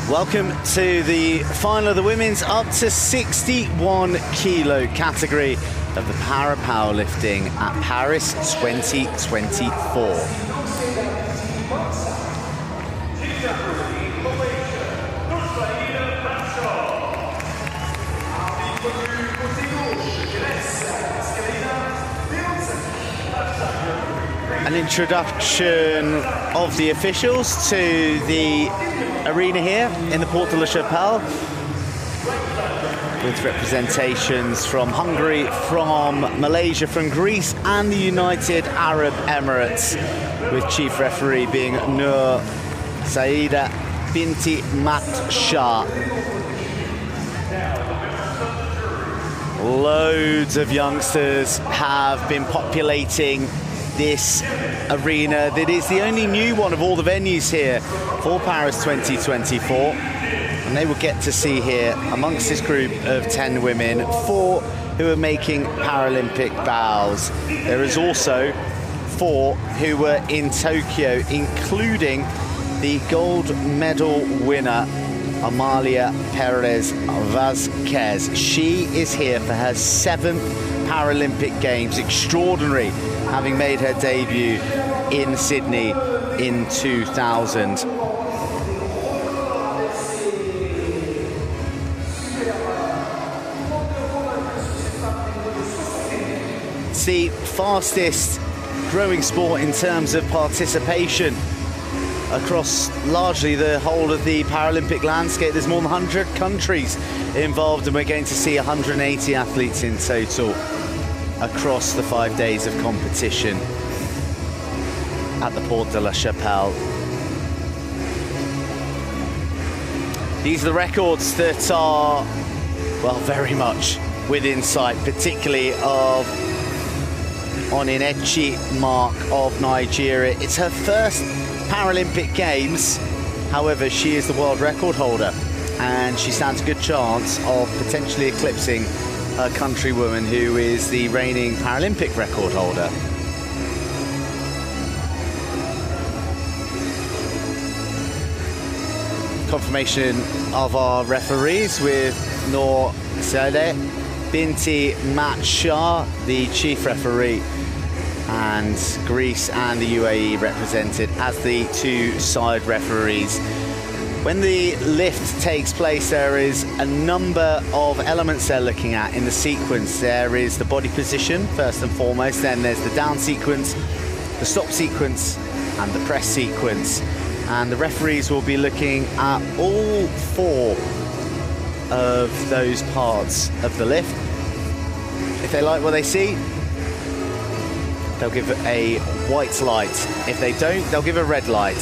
Welcome to the final of the women's up to 61 kilo category of the Powerlifting at Paris 2024. An introduction of the officials to the arena here in the Porte de la Chapelle, with representations from Hungary, from Malaysia, from Greece and the United Arab Emirates, with chief referee being Nur Saida Binti Mat Shah. Loads of youngsters have been populating this arena that is the only new one of all the venues here for Paris 2024, and they will get to see here amongst this group of 10 women 4 who are making Paralympic vows. There is also 4 who were in Tokyo, including the gold medal winner Amalia Perez Vazquez. She is here for her 7th Paralympic Games. Extraordinary, having made her debut in Sydney in 2000. It's the fastest growing sport in terms of participation across largely the whole of the Paralympic landscape. There's more than 100 countries involved, and we're going to see 180 athletes in total across the 5 days of competition at the Porte de la Chapelle. These are the records that are, well, very much within sight, particularly of Onyinyechi Mark of Nigeria. It's her first Paralympic Games. However, she is the world record holder, and she stands a good chance of potentially eclipsing her countrywoman, who is the reigning Paralympic record holder. Confirmation of our referees with Nur Saida Binti Mat Shah, the chief referee, and Greece and the UAE represented as the 2 side referees. When the lift takes place, there is a number of elements they're looking at in the sequence. There is the body position, first and foremost, then there's the down sequence, the stop sequence, and the press sequence. And the referees will be looking at all 4 of those parts of the lift. If they like what they see, they'll give a white light. If they don't, they'll give a red light.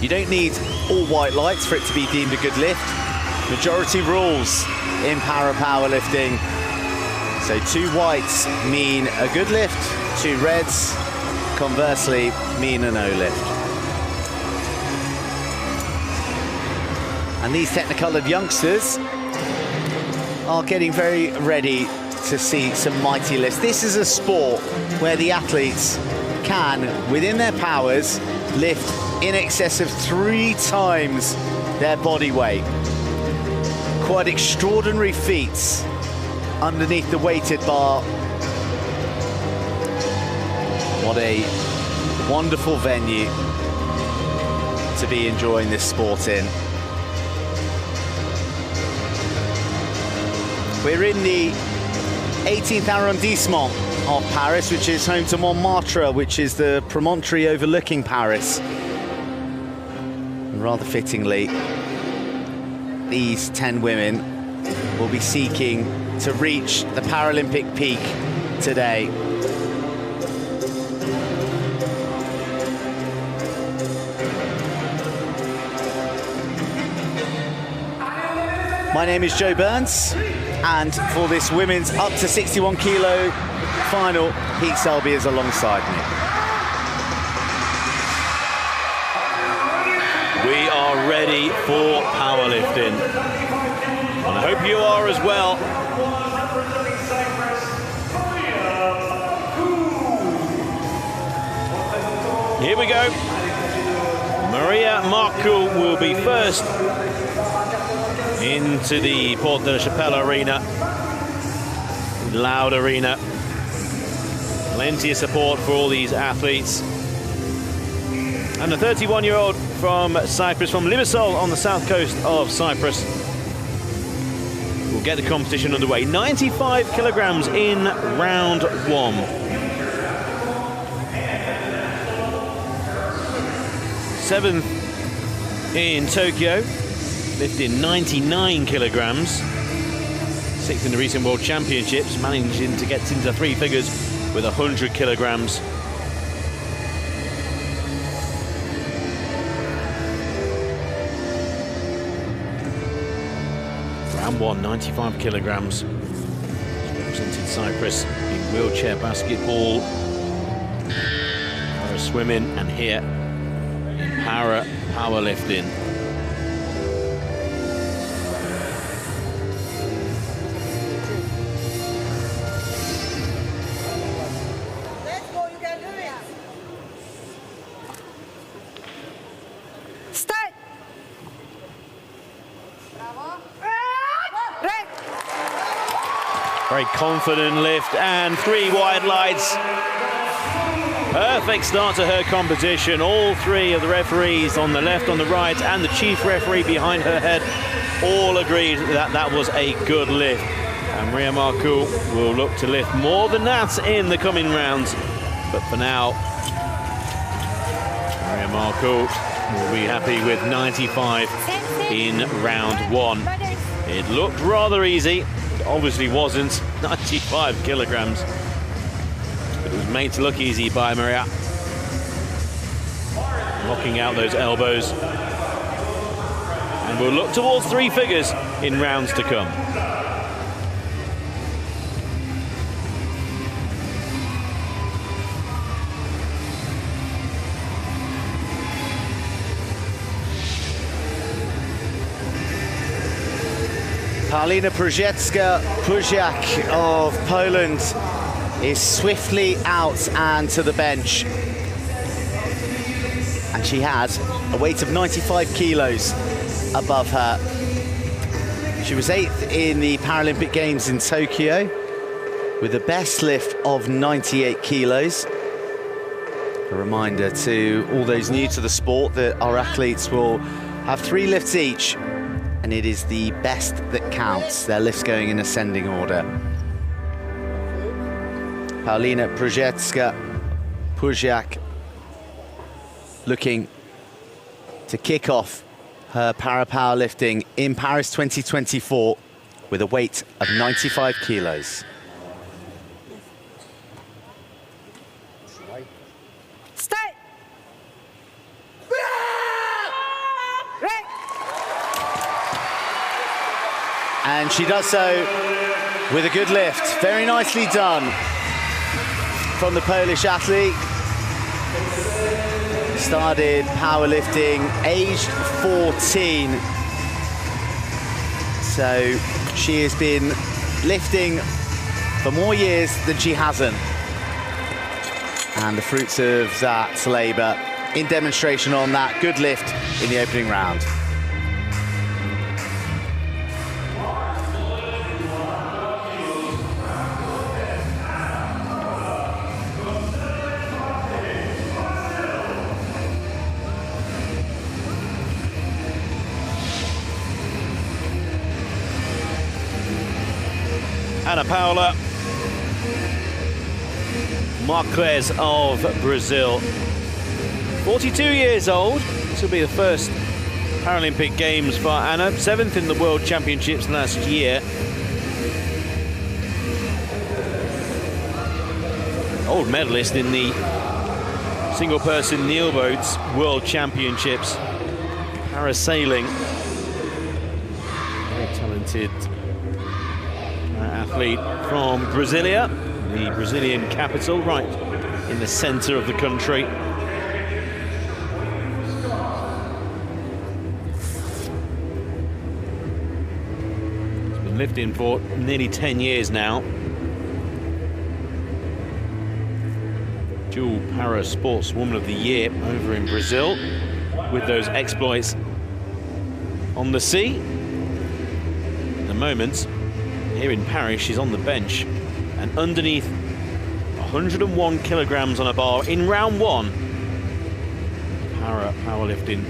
You don't need all white lights for it to be deemed a good lift. Majority rules in powerlifting. So 2 whites mean a good lift, 2 reds, conversely, mean a no lift. And these technicolored youngsters are getting very ready to see some mighty lifts. This is a sport where the athletes can, within their powers, lift in excess of 3 times their body weight. Quite extraordinary feats underneath the weighted bar. What a wonderful venue to be enjoying this sport in. We're in the 18th arrondissement of Paris, which is home to Montmartre, which is the promontory overlooking Paris. And rather fittingly, these 10 women will be seeking to reach the Paralympic peak today. My name is Joe Burns, and for this women's up to 61 kilo final, Pete Selby is alongside me. We are ready for powerlifting, and I hope you are as well. Here we go. Maria Markou will be first into the Porte de la Chapelle arena. Loud arena. Plenty of support for all these athletes. And the 31-year-old from Cyprus, from Limassol on the south coast of Cyprus, will get the competition underway. 95 kilograms in round 1. Seventh in Tokyo, lifting 99 kilograms. Sixth in the recent World Championships, managing to get into 3 figures with 100 kilograms. Round 1, 95 kilograms. Represented Cyprus in wheelchair basketball, para swimming, and here in para powerlifting. Very confident lift and 3 wide lights. Perfect start to her competition. All 3 of the referees on the left, on the right, and the chief referee behind her head all agreed that that was a good lift. And Maria Markou will look to lift more than that in the coming rounds. But for now, Maria Markou will be happy with 95 in round 1. It looked rather easy. It obviously wasn't. 95 kilograms. But it was made to look easy by Maria. Knocking out those elbows. And we'll look towards 3 figures in rounds to come. Paulina Przywecka-Puziak of Poland is swiftly out and to the bench. And she has a weight of 95 kilos above her. She was 8th in the Paralympic Games in Tokyo with a best lift of 98 kilos. A reminder to all those new to the sport that our athletes will have 3 lifts each, and it is the best that counts. Their lifts going in ascending order. Paulina Przywecka-Puziak looking to kick off her para-powerlifting in Paris 2024 with a weight of 95 kilos. And she does so with a good lift. Very nicely done from the Polish athlete. Started powerlifting aged 14. So she has been lifting for more years than she hasn't. And the fruits of that labour in demonstration on that good lift in the opening round. And Paula, Marques of Brazil, 42 years old. This will be the first Paralympic Games for Anna, 7th in the World Championships last year. Old medalist in the single-person kneel boats World Championships. Parasailing. Very talented athlete from Brasilia, the Brazilian capital, right in the center of the country. He's been lifting for nearly 10 years now. Dual Para Sportswoman of the Year over in Brazil. with those exploits on the sea. At the moment, here in Paris, she's on the bench, and underneath 101 kilograms on a bar in round 1. Powerlifting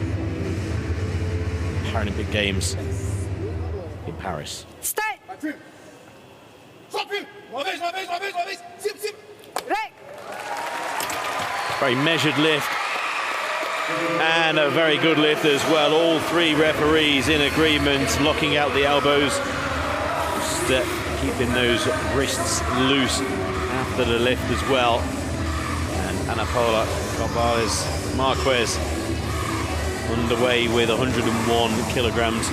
Paralympic Games in Paris. Very measured lift, and a very good lift as well. All 3 referees in agreement, locking out the elbows, just keeping those wrists loose after the lift as well. And Paula Goncalves, Marques underway with 101 kilograms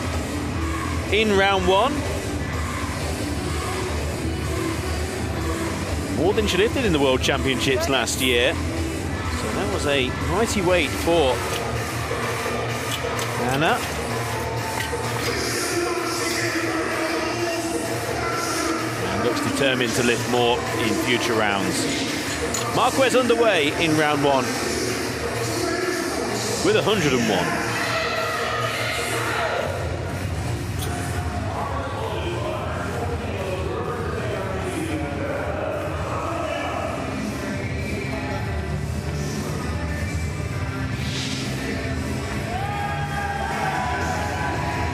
in round 1. More than she lifted in the World Championships last year. So that was a mighty weight for Anna. And looks determined to lift more in future rounds. Marques underway in round 1 with 101.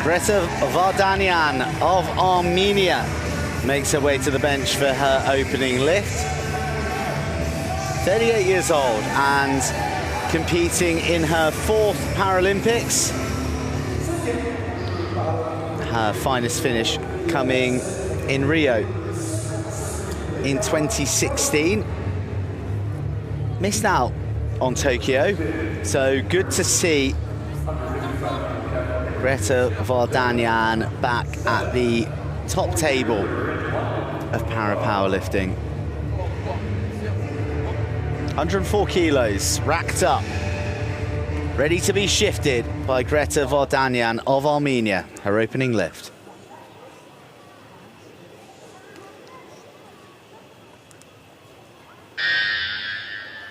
Greta Vardanyan of Armenia makes her way to the bench for her opening lift. 38 years old and competing in her 4th Paralympics. Her finest finish coming in Rio in 2016. Missed out on Tokyo, so good to see Greta Vardanyan back at the top table of para-powerlifting. 104 kilos racked up, ready to be shifted by Greta Vardanyan of Armenia, her opening lift.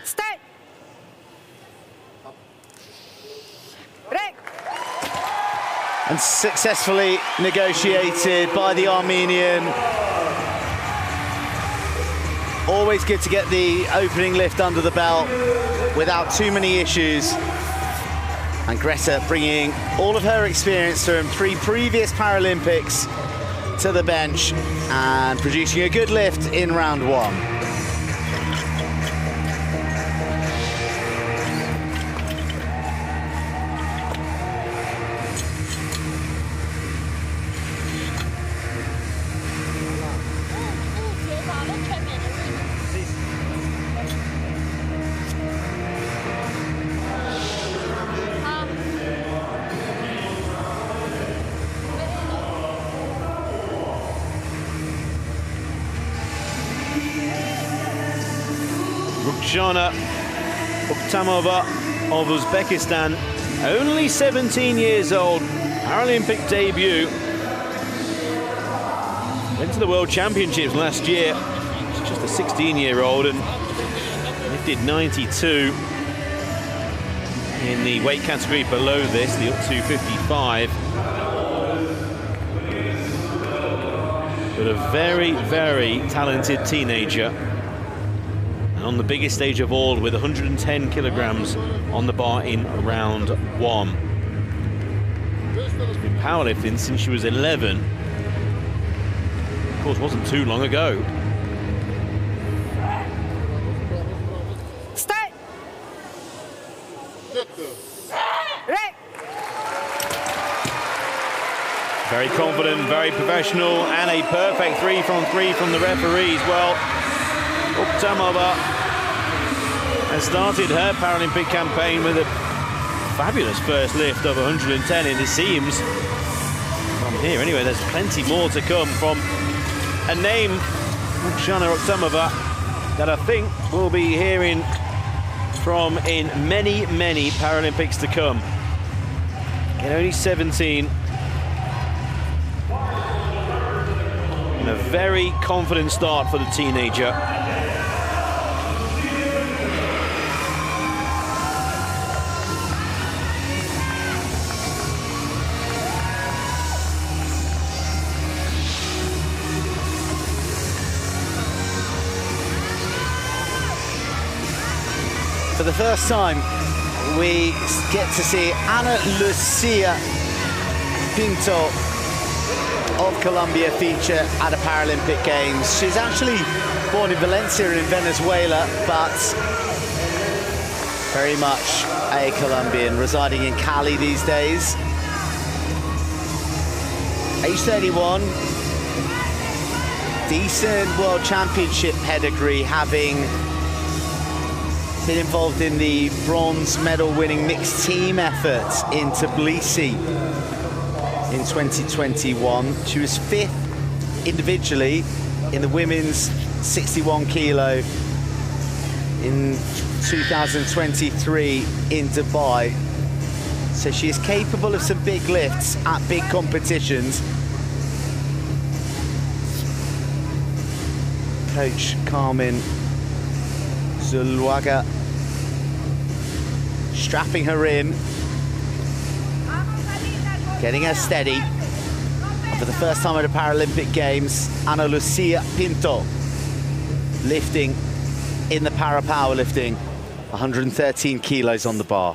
Start. And successfully negotiated by the Armenian. Always good to get the opening lift under the belt without too many issues. And Greta bringing all of her experience from 3 previous Paralympics to the bench and producing a good lift in round 1. Rukhshona Uktamova of Uzbekistan, only 17 years old, Paralympic debut. Went to the World Championships last year. She's just a 16-year-old and lifted 92 in the weight category below this, the up to 55. But a very, very talented teenager. On the biggest stage of all, with 110 kilograms on the bar in round 1. She's been powerlifting since she was 11. Of course, wasn't too long ago. Start. Very confident, very professional, and a perfect 3 from 3 from the referees. Well, Uktamova has started her Paralympic campaign with a fabulous first lift of 110, and it seems, from here anyway, there's plenty more to come from a name, Rukhshona Uktamova, that I think we'll be hearing from in many, many Paralympics to come. At only 17. And a very confident start for the teenager. For the first time, we get to see Lucia Pinto of Colombia feature at a Paralympic Games. She's actually born in Valencia in Venezuela, but very much a Colombian, residing in Cali these days. Age 31, decent World Championship pedigree, having been involved in the bronze medal winning mixed team effort in Tbilisi in 2021. She was 5th individually in the women's 61 kilo in 2023 in Dubai. So she is capable of some big lifts at big competitions. Coach Carmen Zuluaga strapping her in, getting her steady. And for the first time at the Paralympic Games, Lucia Pinto lifting in the para-powerlifting, 113 kilos on the bar.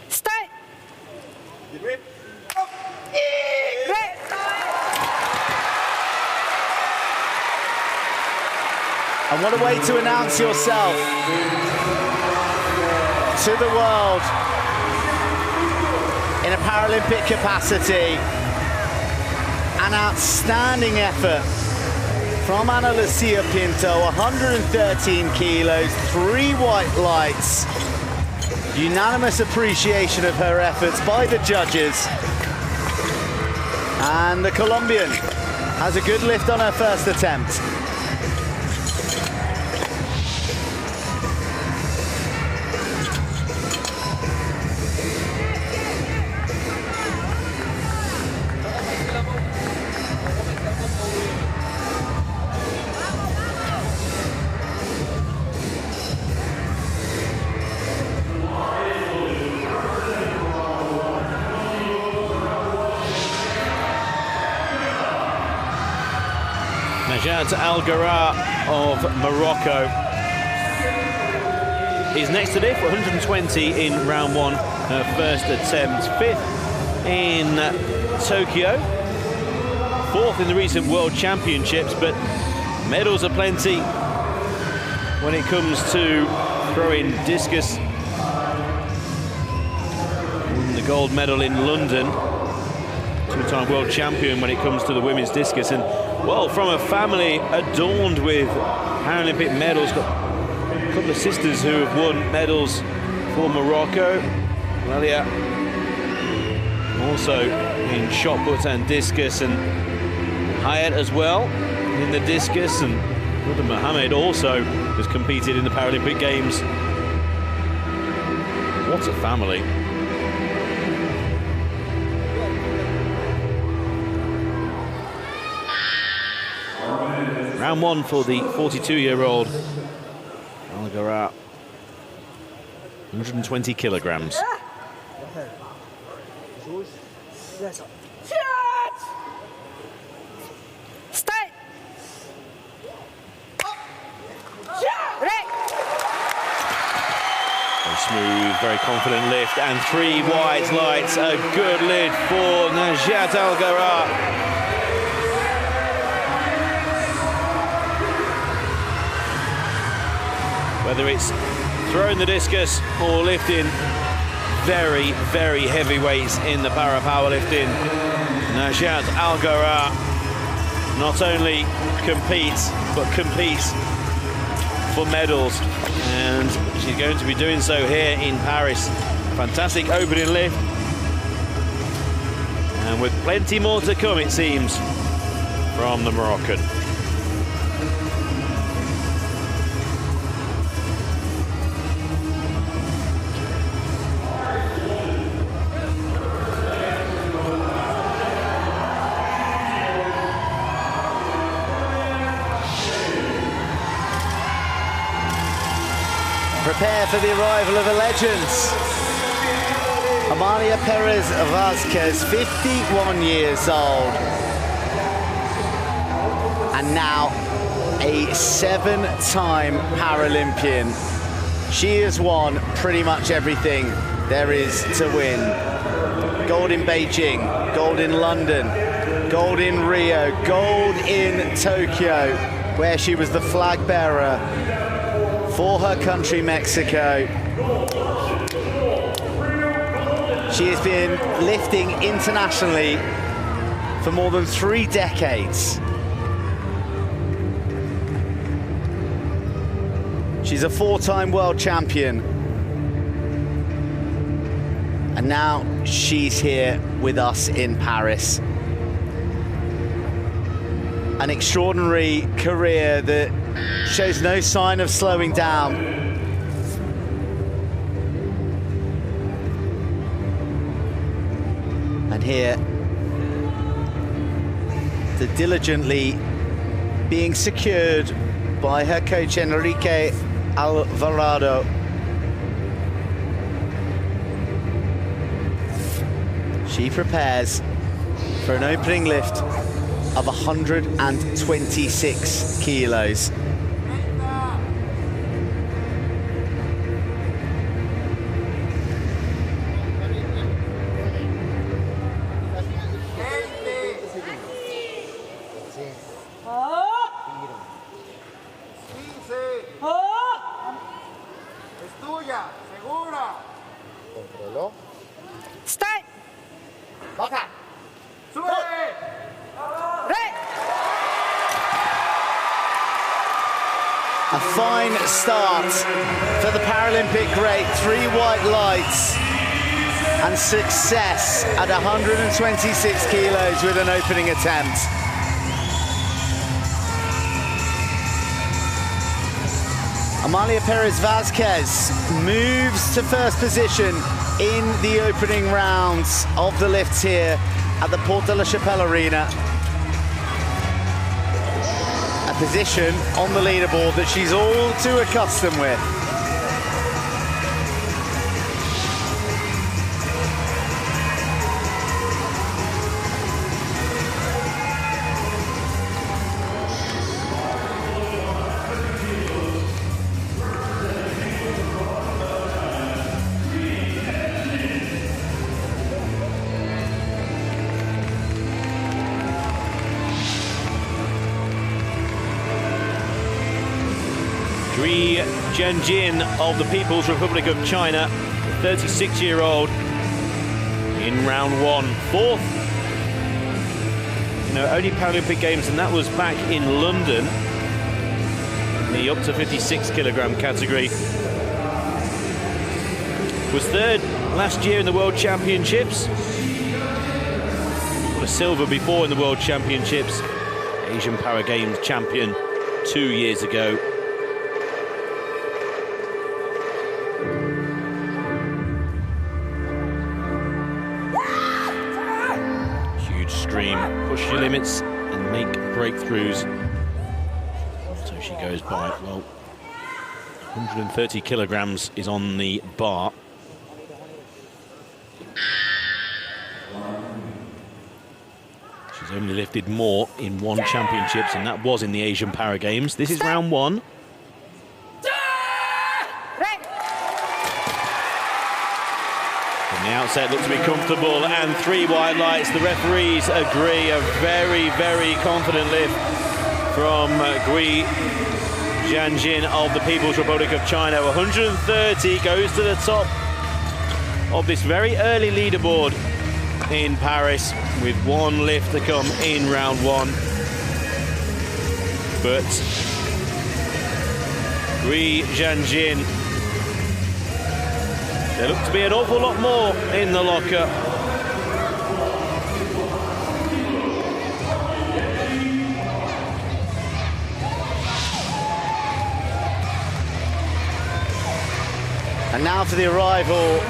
Start. And what a way to announce yourself to the world in a Paralympic capacity. An outstanding effort from Lucia Pinto, 113 kilos, 3 white lights. Unanimous appreciation of her efforts by the judges. And the Colombian has a good lift on her first attempt. Najat Garraa of Morocco is next to lift, 120 in round 1, her first attempt. 5th in Tokyo, 4th in the recent World Championships, but medals are plenty when it comes to throwing discus. Won the gold medal in London, 2-time world champion when it comes to the women's discus, and well, from a family adorned with Paralympic medals. Got a couple of sisters who have won medals for Morocco. Amalia also in shot put and discus, and Najat as well in the discus, and brother Mohammed also has competed in the Paralympic Games. What a family. Round 1 for the 42-year-old Garraa, 120 kilograms. Start. Very smooth, very confident lift, and 3 wide lights. A good lift for Najat Garraa. Whether it's throwing the discus or lifting very, very heavy weights in the para-powerlifting, Najat Garraa not only competes, but competes for medals. And she's going to be doing so here in Paris. Fantastic opening lift. And with plenty more to come, it seems, from the Moroccan. Prepare for the arrival of the legends. Amalia Perez Vazquez, 51 years old. And now a 7-time Paralympian. She has won pretty much everything there is to win. Gold in Beijing, gold in London, gold in Rio, gold in Tokyo, where she was the flag bearer for her country, Mexico. She has been lifting internationally for more than 3 decades. She's a 4-time world champion. And now she's here with us in Paris. An extraordinary career that shows no sign of slowing down. And here, the diligently being secured by her coach Enrique Alvarado. She prepares for an opening lift of 126 kilos. Start. A fine start for the Paralympic great. 3 white lights and success at 126 kilos with an opening attempt. Amalia Perez Vazquez moves to first position in the opening rounds of the lifts here at the Porte de la Chapelle Arena. A position on the leaderboard that she's all too accustomed with. Jianjin of the People's Republic of China, 36-year-old, in round 1, 4th. You know, only Paralympic Games, and that was back in London, in the up to 56 kilogram category. Was 3rd last year in the World Championships. Got a silver before in the World Championships. Asian Para Games champion 2 years ago. Push your limits and make breakthroughs. So she goes by, well, 130 kilograms is on the bar. She's only lifted more in 1 championships, and that was in the Asian Para Games. This is round 1. The outset looks to be comfortable, and 3 white lights. The referees agree. A very, very confident lift from Cui Jianjin of the People's Republic of China. 130 goes to the top of this very early leaderboard in Paris, with 1 lift to come in round 1. But Cui Jianjin, there looks to be an awful lot more in the locker. And now for the arrival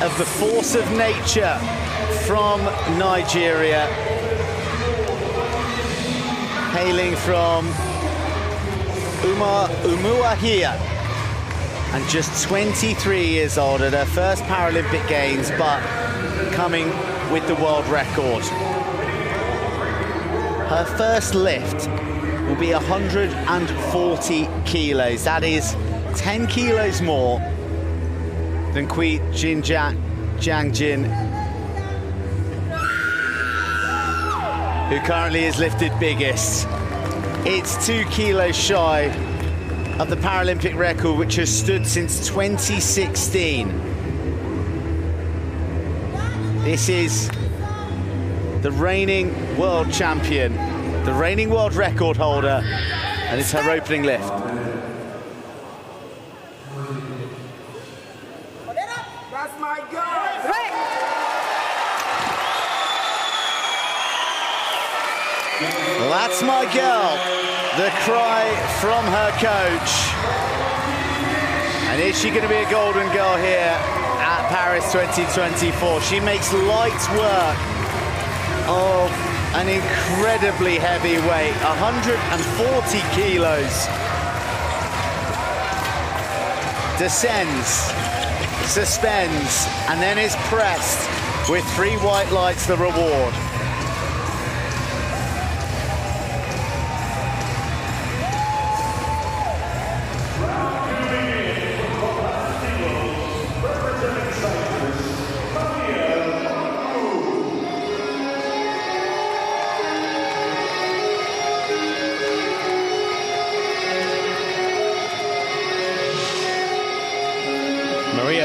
of the force of nature from Nigeria, hailing from Umuahia, and just 23 years old at her first Paralympic Games, but coming with the world record. Her first lift will be 140 kilos. That is 10 kilos more than Jianjin, who currently is lifted biggest. It's 2 kilos shy of the Paralympic record, which has stood since 2016. This is the reigning world champion, the reigning world record holder, and it's her opening lift. That's my girl. Well, that's my girl, the cry from her coach. And is she going to be a golden girl here at Paris 2024? She makes light work of an incredibly heavy weight, 140 kilos. Descends, suspends, and then is pressed with 3 white lights, the reward.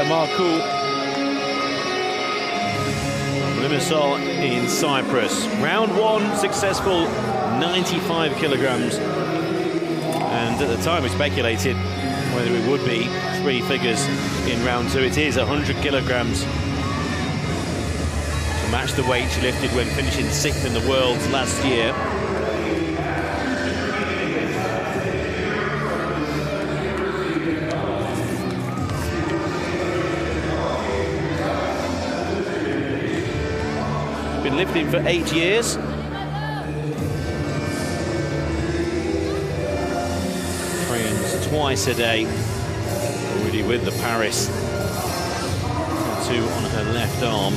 Markou, Limassol in Cyprus. Round 1 successful, 95 kilograms. And at the time we speculated whether it would be 3 figures in round 2. It is 100 kilograms to match the weight she lifted when finishing 6th in the world last year. Been lifting for 8 years. Trains twice a day. Already with the Paris tattoo on her left arm.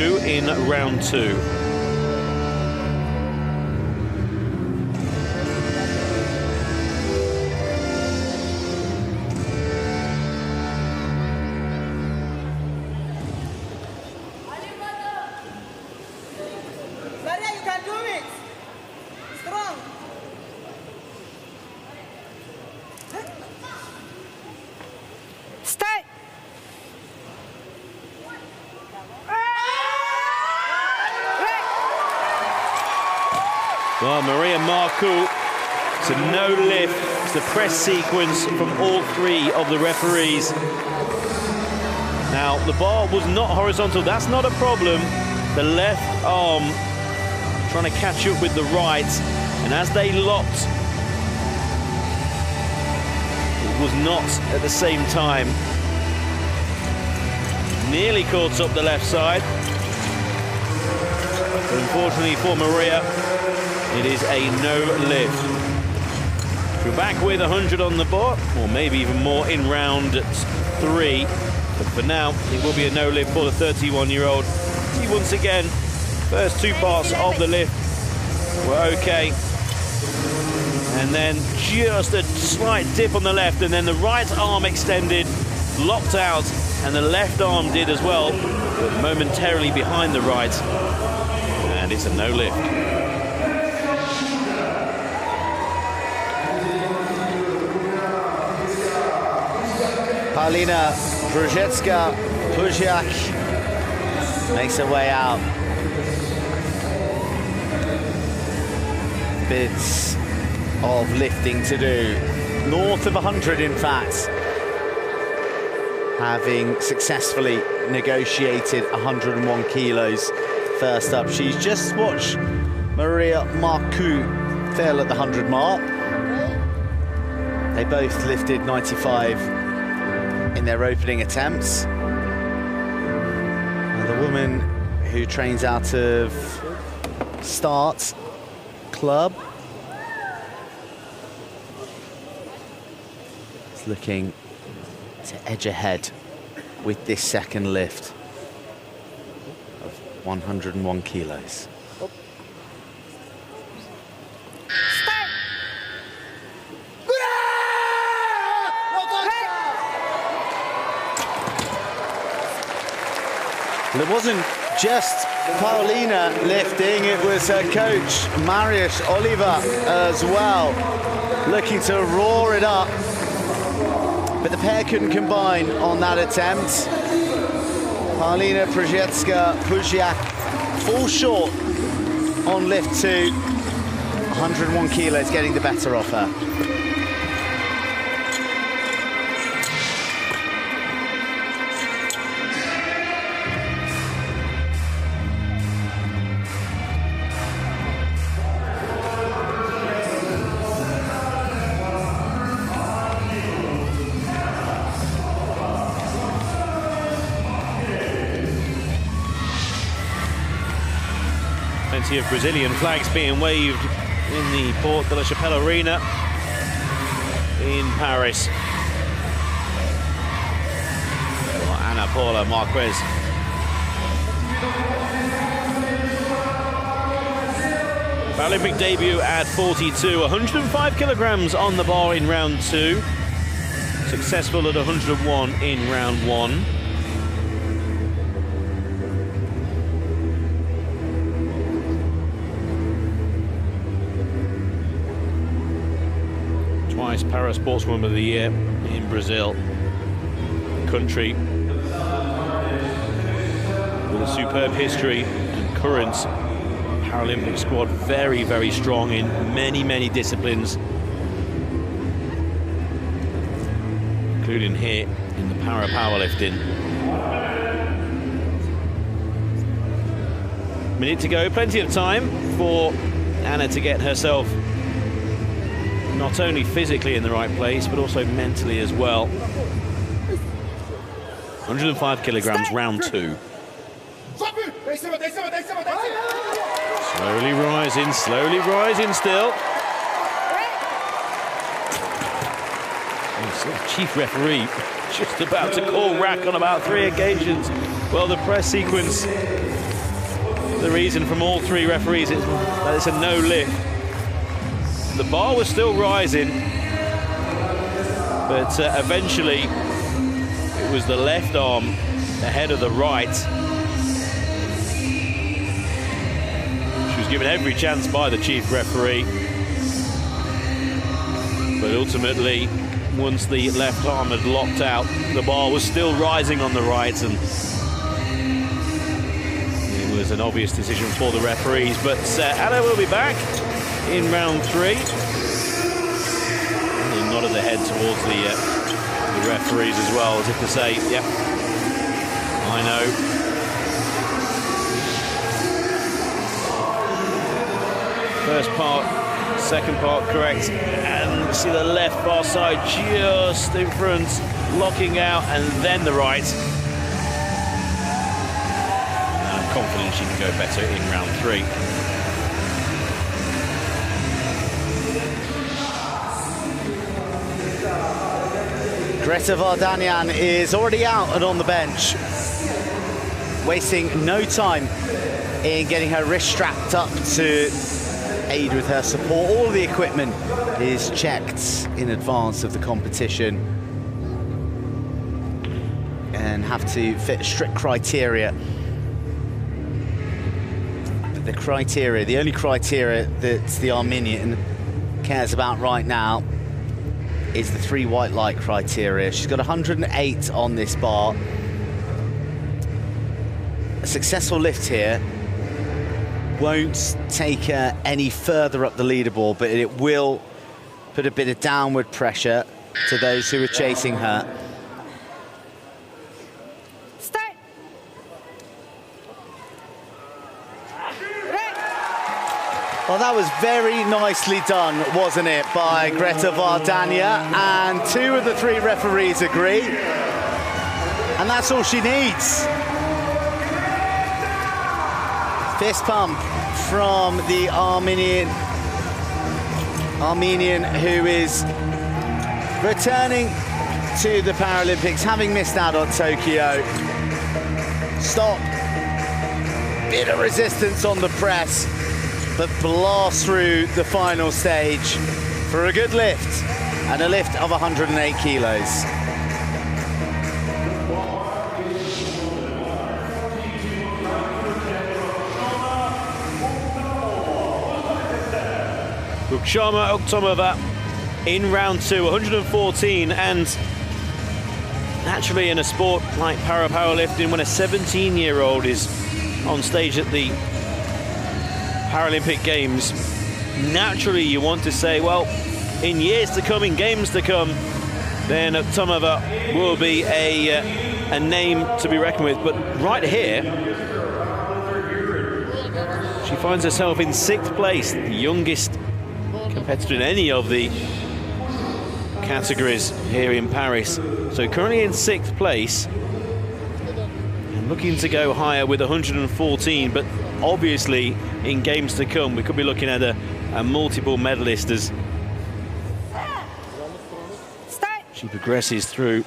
Markou in round 2. Well, Maria Markou, it's a no lift. It's the press sequence from all 3 of the referees. Now, the bar was not horizontal. That's not a problem. The left arm trying to catch up with the right. And as they locked, it was not at the same time. Nearly caught up the left side. But unfortunately for Maria, it is a no lift. We're back with 100 on the board, or maybe even more in round 3. But for now, it will be a no lift for the 31-year-old. See, once again, first 2 parts of the lift were okay. And then just a slight dip on the left, and then the right arm extended, locked out, and the left arm did as well, but momentarily behind the right. And it's a no lift. Paulina Przywecka-Puziak makes her way out. Bits of lifting to do. North of 100, in fact. Having successfully negotiated 101 kilos first up. She's just watched Maria Markou fail at the 100 mark. They both lifted 95 in their opening attempts. And the woman who trains out of Start Club is looking to edge ahead with this second lift of 101 kilos. Well, it wasn't just Paulina lifting, it was her coach, Marius Oliver, as well, looking to roar it up. But the pair couldn't combine on that attempt. Paulina Przywecka-Puziak fall short on lift 2. 101 kilos getting the better of her. Plenty of Brazilian flags being waved in the Port de la Chapelle Arena in Paris. Ana Paula Marques. Paralympic debut at 42, 105 kilograms on the bar in round 2. Successful at 101 in round 1. Twice Para Sportswoman of the Year in Brazil. A country with a superb history and current Paralympic squad, very, very strong in many, many disciplines, including here in the powerlifting. Minute to go, plenty of time for Anna to get herself not only physically in the right place, but also mentally as well. 105 kilograms, round 2. Slowly rising still. The chief referee just about to call rack on about 3 occasions. Well, the press sequence, the reason from all 3 referees is that it's a no lift. The bar was still rising, but eventually it was the left arm ahead of the right. She was given every chance by the chief referee, but ultimately, once the left arm had locked out, the bar was still rising on the right, and it was an obvious decision for the referees. But Anna will be back in round 3. And he nodded the head towards the referees as well, as if to say, yep, I know. First part, second part correct, and see the left far side just in front, locking out, and then the right. And I'm confident she can go better in round 3. Greta Vardanyan is already out and on the bench, wasting no time in getting her wrist strapped up to aid with her support. All of the equipment is checked in advance of the competition and have to fit strict criteria. But the only criteria that the Armenian cares about right now is the 3 white light criteria. She's got 108 on this bar. A successful lift here won't take her any further up the leaderboard, but it will put a bit of downward pressure to those who are chasing her. Start. Well, that was very nicely done, wasn't it, by Greta Vardanyan? And 2 of the 3 referees agree. And that's all she needs. Fist pump from the Armenian who is returning to the Paralympics, having missed out on Tokyo. Stop. Bit of resistance on the press, but blast through the final stage for a good lift, and a lift of 108 kilos. Rukhshona Uktamova in round 2, 114, and naturally in a sport like powerlifting, when a 17-year-old is on stage at the Paralympic Games, naturally you want to say, well, in years to come, in games to come, then Uktamova will be a name to be reckoned with. But right here, she finds herself in 6th place, the youngest competitor in any of the categories here in Paris. So currently in 6th place and looking to go higher with 114, but obviously in games to come we could be looking at a multiple medalist as she progresses through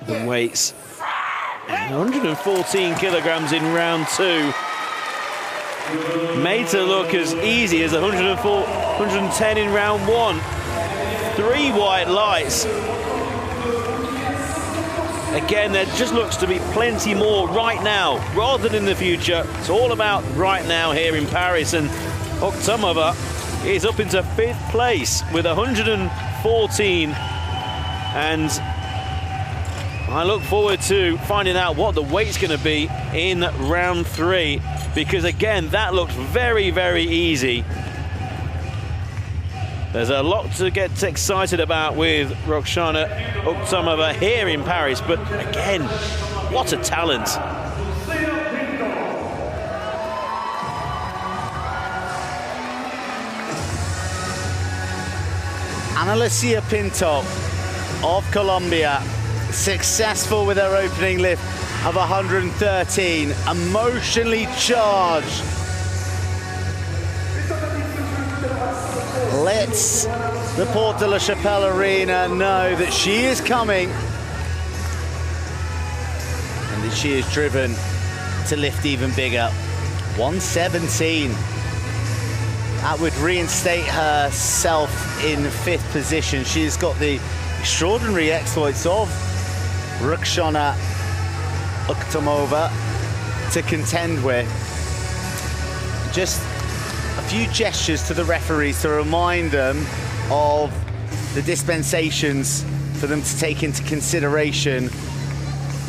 the weights. And 114 kilograms in round 2, made to look as easy as 110 in round 1. 3 white lights. Again, there just looks to be plenty more right now rather than in the future. It's all about right now here in Paris, and Uktamova is up into 5th place with 114, and I look forward to finding out what the weight's going to be in round 3, because again, that looked very, very easy. There's a lot to get excited about with Rukhshona Uktamova here in Paris, but again, what a talent. Lucia Pinto of Colombia, successful with her opening lift of 113, emotionally charged. Lets the Porte de la Chapelle Arena know that she is coming and that she is driven to lift even bigger. 117. That would reinstate herself in 5th position. She's got the extraordinary exploits of Rukhshona Uktamova to contend with. Just a few gestures to the referees to remind them of the dispensations for them to take into consideration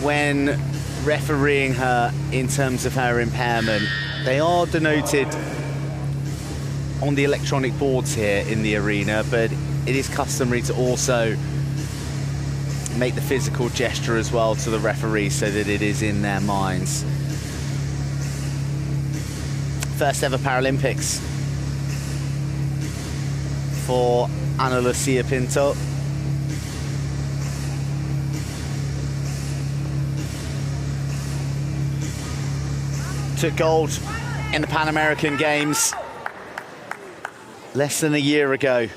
when refereeing her in terms of her impairment. They are denoted on the electronic boards here in the arena, but it is customary to also make the physical gesture as well to the referees so that it is in their minds. First ever Paralympics for Lucia Pinto. Took gold in the Pan American Games less than a year ago.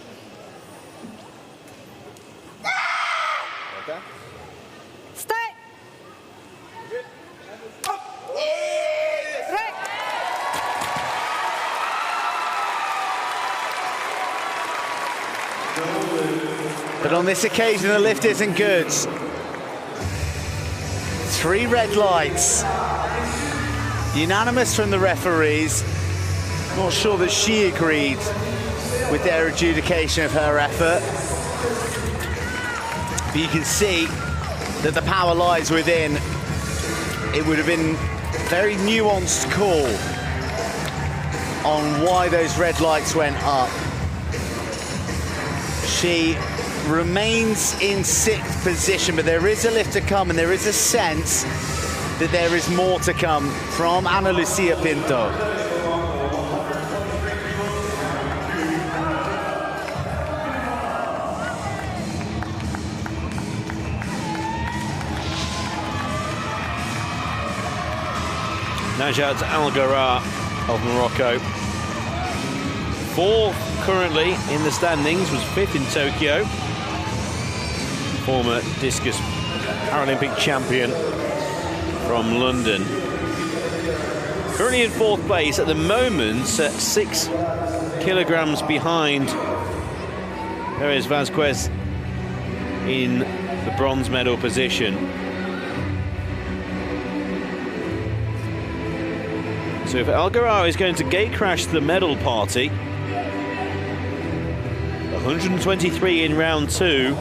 But on this occasion, the lift isn't good. 3 red lights. Unanimous from the referees. Not sure that she agreed with their adjudication of her effort. But you can see that the power lies within. It would have been a very nuanced call on why those red lights went up. She remains in 6th position, but there is a lift to come, and there is a sense that there is more to come from Lucia Pinto. Najat Garraa of Morocco, 4th currently in the standings, was 5th in Tokyo. former discus Paralympic champion from London. Currently in 4th place at the moment, 6 kilograms behind Perez Vazquez in the bronze medal position. So if Garraa is going to gate crash the medal party, 123 in round 2.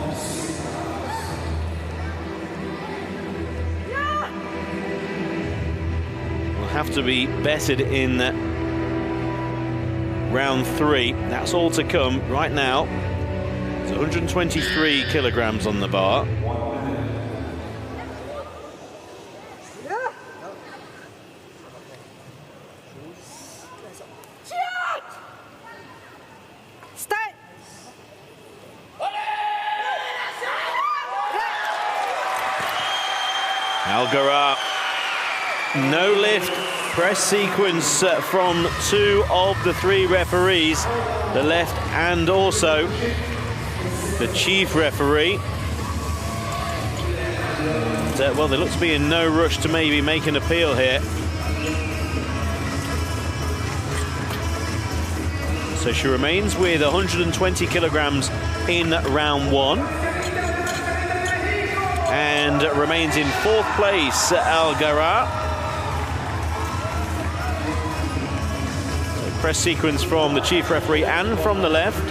Will have to be bettered in round 3. That's all to come right now. It's 123 kilograms on the bar. Garraa, no lift, press sequence from 2 of the 3 referees, the left and also the chief referee. And, well, they look to be in no rush to maybe make an appeal here. So she remains with 120 kilograms in round 1. And remains in 4th place, Garraa. So press sequence from the chief referee and from the left.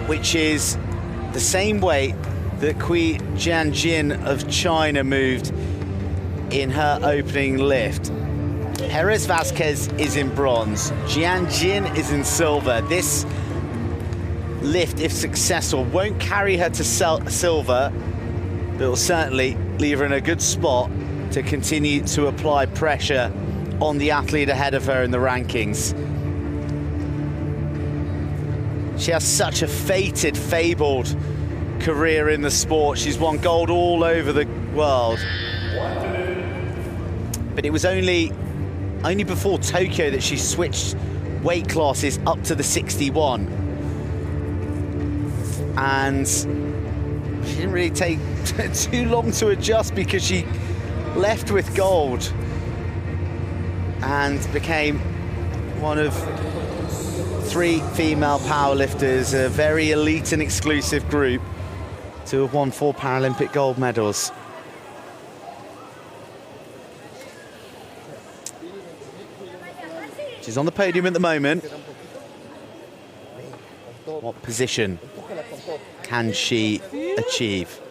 Which is the same weight that Jianjin of China moved in her opening lift. Perez Vazquez is in bronze, Jianjin is in silver. This lift, if successful, won't carry her to silver, but will certainly leave her in a good spot to continue to apply pressure on the athlete ahead of her in the rankings. She has such a fated, fabled career in the sport. She's won gold all over the world. But it was only before Tokyo that she switched weight classes up to the 61. And she didn't really take too long to adjust because she left with gold and became one of 3 female powerlifters, a very elite and exclusive group, to have won 4 Paralympic gold medals. She's on the podium at the moment. What position can she achieve?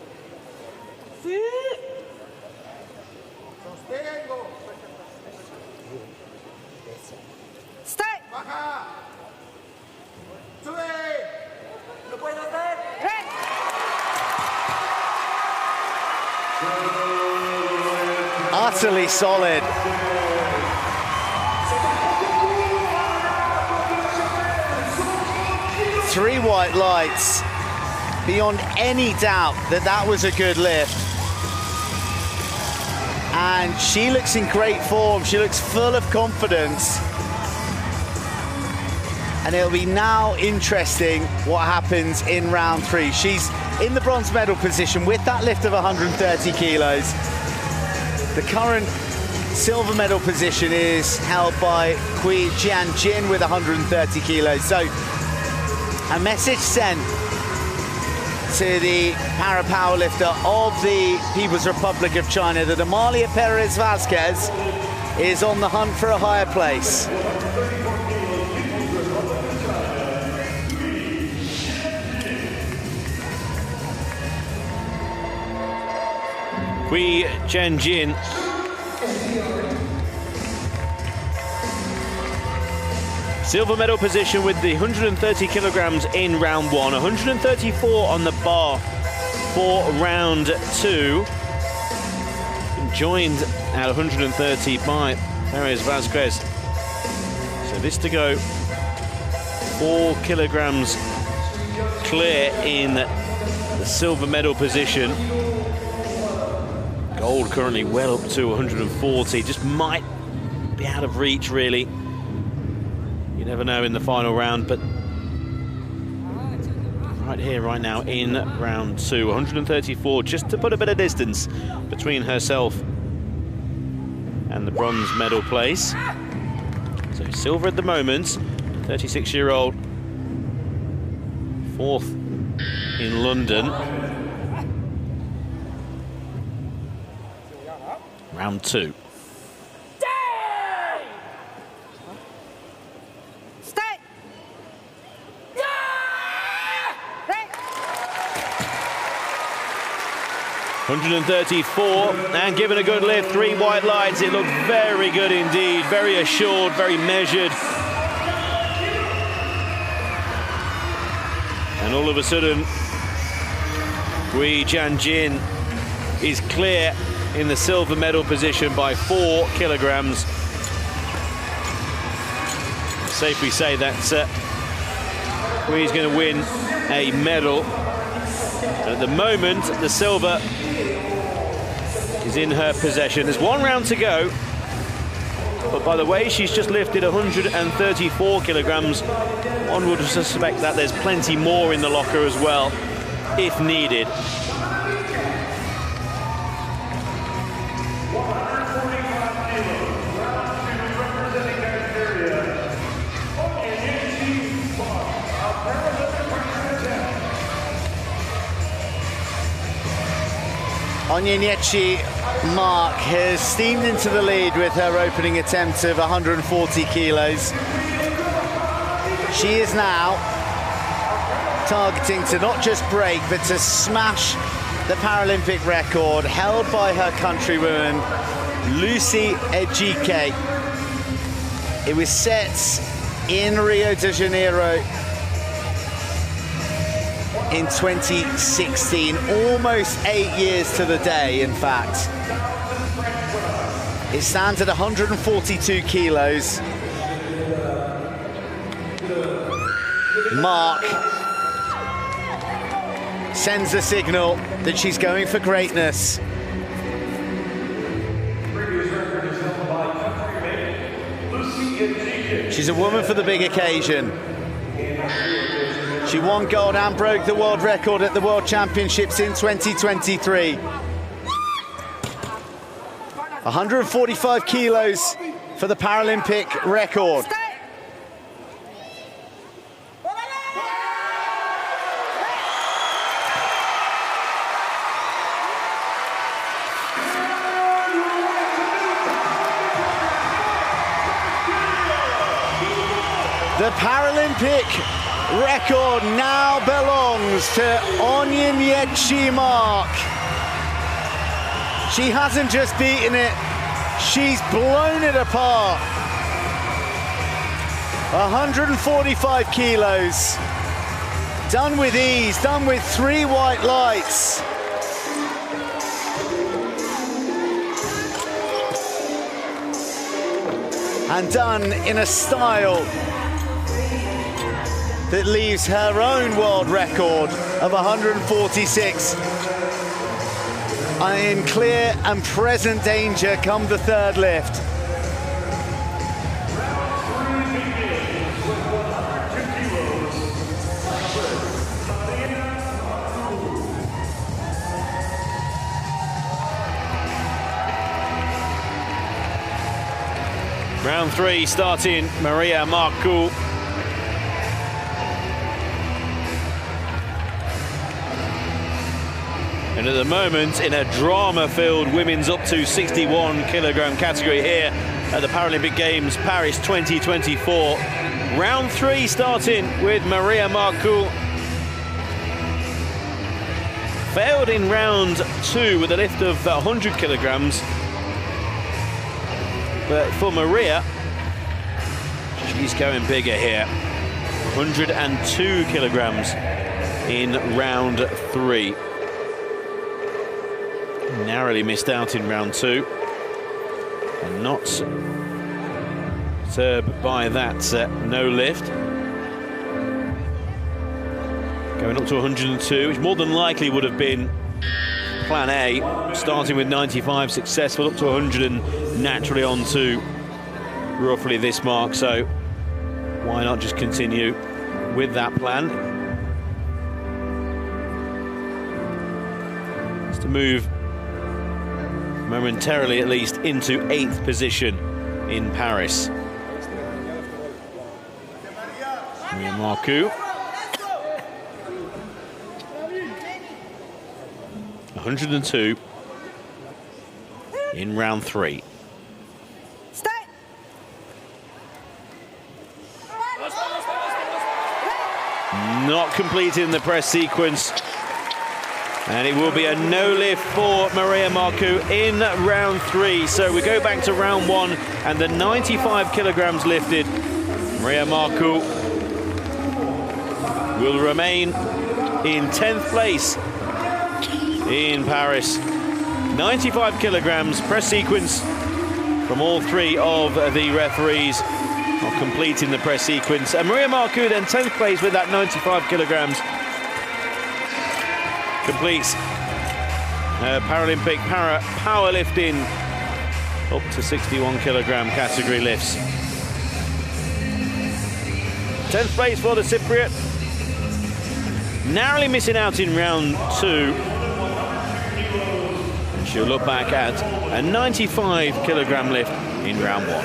Utterly solid. Three white lights. Beyond any doubt that that was a good lift. And she looks in great form. She looks full of confidence. And it'll be now interesting what happens in round 3. She's in the bronze medal position with that lift of 130 kilos. The current silver medal position is held by Jianjin with 130 kilos. So a message sent to the para-powerlifter of the People's Republic of China that Amalia Perez Vazquez is on the hunt for a higher place. Jianjin silver medal position with the 130 kilograms in round 1, 134 on the bar for round 2. Joined at 130 by Perez Vazquez. So this to go, 4 kilograms clear in the silver medal position. Gold currently well up to 140, just might be out of reach really. You never know in the final round, but right here, right now in round 2, 134, just to put a bit of distance between herself and the bronze medal place. So silver at the moment, 36-year-old, 4th in London. Round 2. Stay. 134 and given a good lift, 3 white lights. It looked very good indeed, very assured, very measured. And all of a sudden, Jianjin is clear in the silver medal position by 4 kilograms. Safely say that Cui's going to win a medal. At the moment, the silver is in her possession. There's 1 round to go, but by the way she's just lifted 134 kilograms, one would suspect that there's plenty more in the locker as well, if needed. Onyinyechi Mark has steamed into the lead with her opening attempt of 140 kilos. She is now targeting to not just break, but to smash the Paralympic record held by her countrywoman, Lucia Ejike. It was set in Rio de Janeiro in 2016, almost 8 years to the day, in fact. It stands at 142 kilos. Mark sends a signal that she's going for greatness. She's a woman for the big occasion. She won gold and broke the world record at the World Championships in 2023. 145 kilos for the Paralympic record. The Paralympic record now belongs to Onyinyechi Mark. She hasn't just beaten it, she's blown it apart. 145 kilos. Done with ease, done with 3 white lights. And done in a style that leaves her own world record of 146 in clear and present danger come the 3rd lift. Round 3 starting, Maria Markou. And at the moment, in a drama-filled women's up to 61 kilogram category here at the Paralympic Games Paris 2024. Round 3 starting with Maria Markou. Failed in round 2 with a lift of 100 kilograms. But for Maria, she's going bigger here. 102 kilograms in round 3. Narrowly missed out in round 2. And not disturbed by that no lift. Going up to 102, which more than likely would have been plan A, starting with 95 successful, up to 100 and naturally on to roughly this mark. So why not just continue with that plan? Just to move momentarily at least into 8th position in Paris. Markou. 102 in round 3. Start. Not completing the press sequence. And it will be a no lift for Markou in round 3. So we go back to round 1 and the 95 kilograms lifted. Markou will remain in 10th place in Paris. 95 kilograms, press sequence from all 3 of the referees, not completing the press sequence. And Markou then 10th place with that 95 kilograms. Completes Paralympic powerlifting up to 61 kilogram category lifts. 10th place for the Cypriot. Narrowly missing out in round 2. And she'll look back at a 95 kilogram lift in round 1.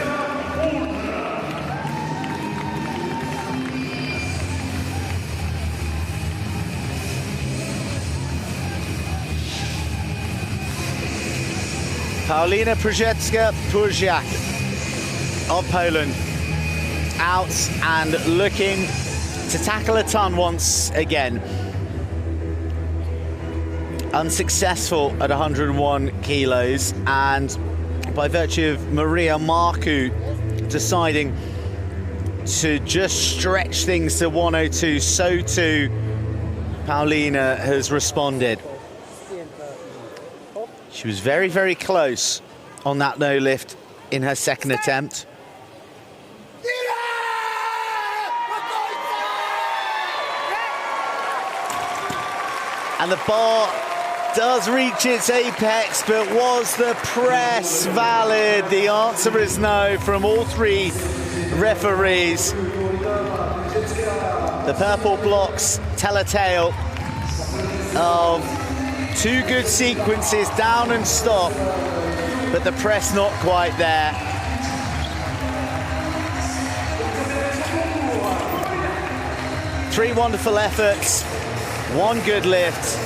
Paulina Przywecka-Puziak of Poland out and looking to tackle a ton once again. Unsuccessful at 101 kilos, and by virtue of Markou deciding to just stretch things to 102, so too Paulina has responded. She was very, very close on that no lift in her second attempt. And the bar does reach its apex, but was the press valid? The answer is no from all 3 referees. The purple blocks tell a tale of 2 good sequences, down and stop, but the press not quite there. Three wonderful efforts, 1 good lift.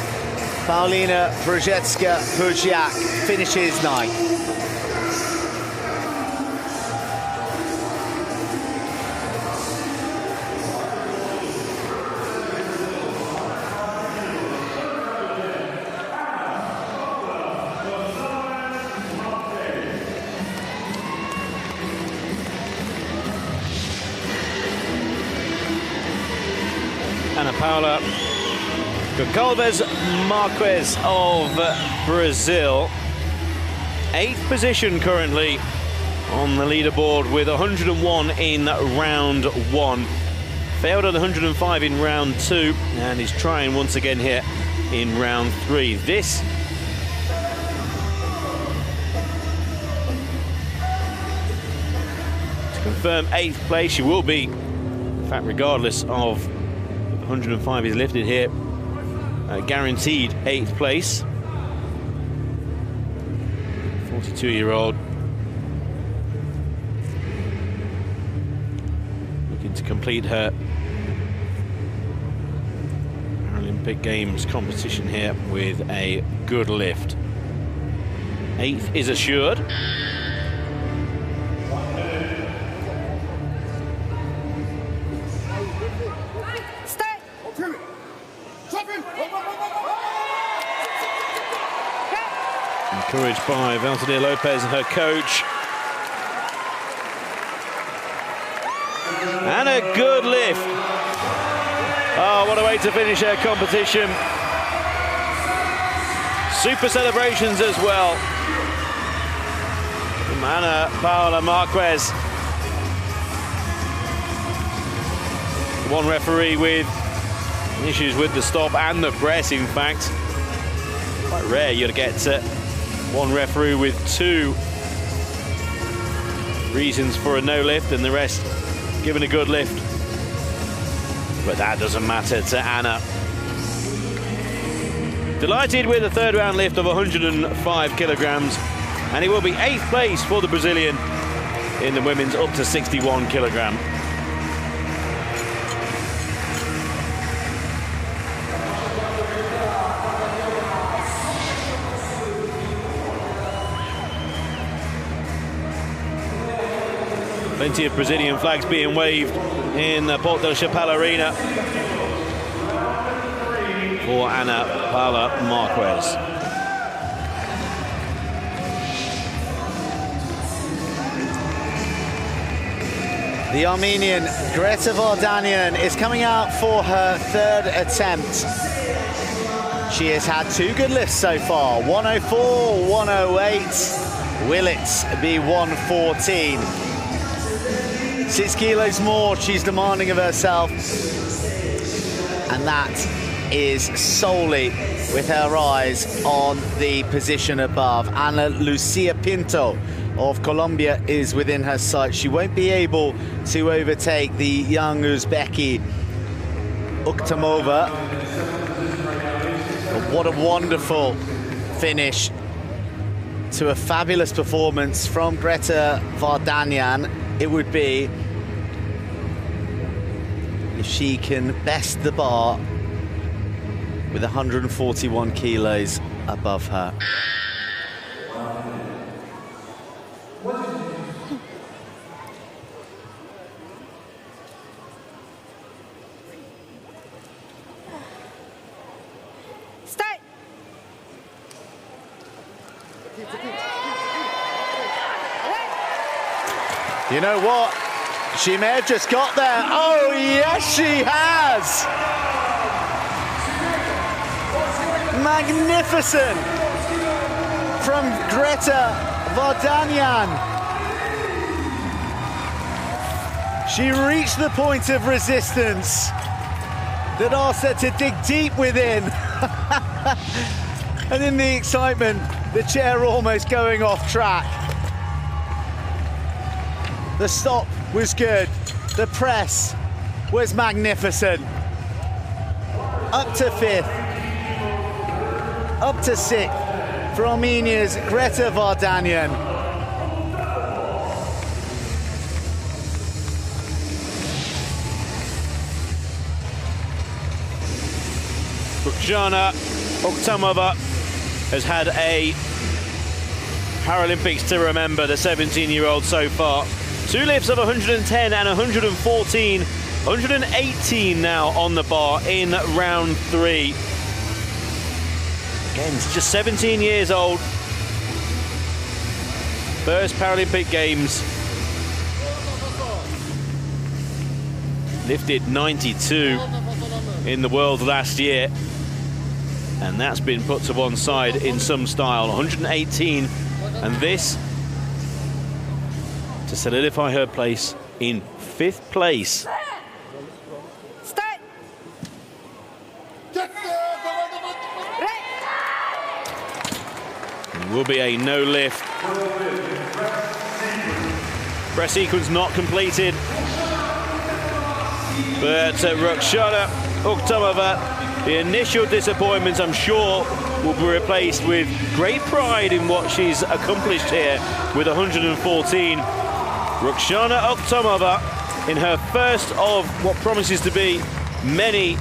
Paulina Przywecka-Puziak finishes 9th. Paula, Goncalves, Marques of Brazil. 8th position currently on the leaderboard with 101 in round 1. Failed at 105 in round 2 and is trying once again here in round 3. This to confirm 8th place. She will be, in fact, regardless of 105 is lifted here, guaranteed 8th place. 42-year-old looking to complete her Paralympic Games competition here with a good lift. 8th is assured. Encouraged by Vardanyan Lopez and her coach. And a good lift. Oh, what a way to finish her competition. super celebrations as well from Paula Marques. One referee with issues with the stop and the press, in fact. Quite rare you'd get one referee with 2 reasons for a no lift and the rest given a good lift. But that doesn't matter to Anna. Delighted with a 3rd round lift of 105 kilograms, and it will be 8th place for the Brazilian in the women's up to 61 kilogram. Plenty of Brazilian flags being waved in the Porto del Chapéu Arena for Ana Paula Marques. The Armenian Greta Vardanyan is coming out for her 3rd attempt. She has had 2 good lifts so far, 104, 108. Will it be 114? 6 kilos more she's demanding of herself, and that is solely with her eyes on the position above. Lucia Pinto of Colombia is within her sight. She won't be able to overtake the young Uzbeki Uktamova. But what a wonderful finish to a fabulous performance from Greta Vardanyan it would be if she can best the bar with 141 kilos above her. Start. You know what? She may have just got there. Oh, yes, she has. Magnificent from Greta Vardanyan. She reached the point of resistance that asked her to dig deep within. And in the excitement, the chair almost going off track. The stop was good. The press was magnificent. Up to 5th. Up to 6th for Armenia's Greta Vardanyan. Rukhshona Uktamova has had a Paralympics to remember, the 17-year-old so far. 2 lifts of 110 and 114, 118 now on the bar in round 3. Again, it's just 17 years old. First Paralympic Games. Lifted 92 in the world last year. And that's been put to one side in some style. 118, and this to solidify her place in 5th place. Start. It will be a no lift. Press sequence not completed. But Rukhshona Uktamova, the initial disappointments, I'm sure, will be replaced with great pride in what she's accomplished here with 114. Rukhshona Uktamova in her first of what promises to be many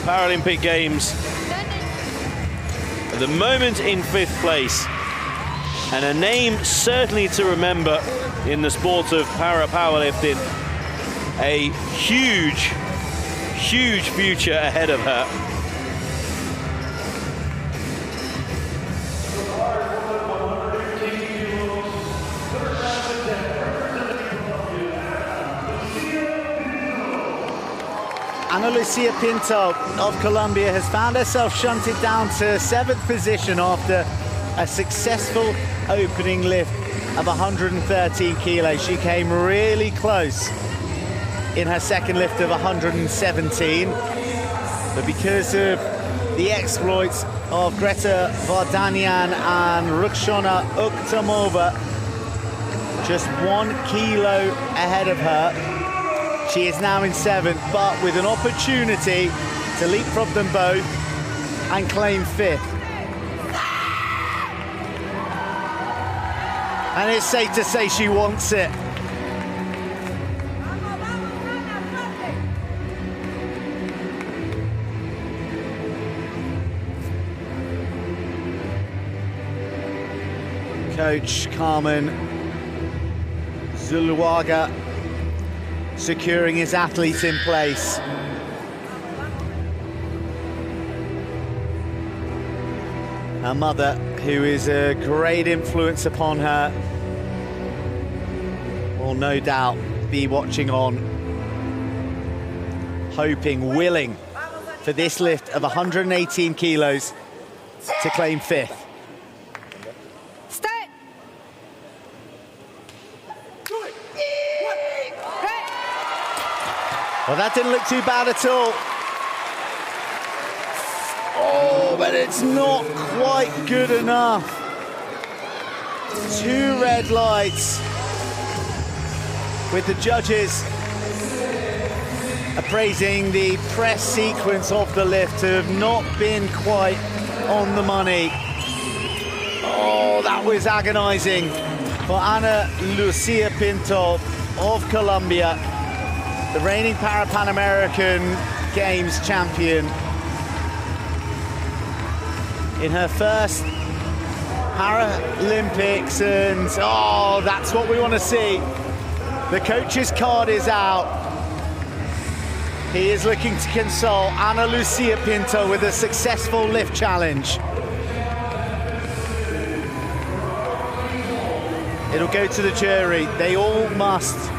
Paralympic Games. At the moment in 5th place, and a name certainly to remember in the sport of powerlifting. A huge, huge future ahead of her. Lucia Pinto of Colombia has found herself shunted down to 7th position after a successful opening lift of 113 kilos. She came really close in her second lift of 117, but because of the exploits of Greta, Vardanyan and Rukhshona Uktamova, just 1 kilo ahead of her. She is now in 7th, but with an opportunity to leapfrog them both and claim 5th. And it's safe to say she wants it. Coach Carmen Zuluaga securing his athletes in place. Her mother, who is a great influence upon her, will no doubt be watching on, hoping, willing for this lift of 118 kilos to claim 5th. Well, that didn't look too bad at all. Oh, but it's not quite good enough. 2 red lights, with the judges appraising the press sequence of the lift to have not been quite on the money. Oh, that was agonizing for Ana Lucia Pinto of Colombia, the reigning Pan American Games champion. In her first Paralympics, and oh, that's what we want to see. The coach's card is out. He is looking to console Ana Lucia Pinto with a successful lift challenge. It'll go to the jury. They all must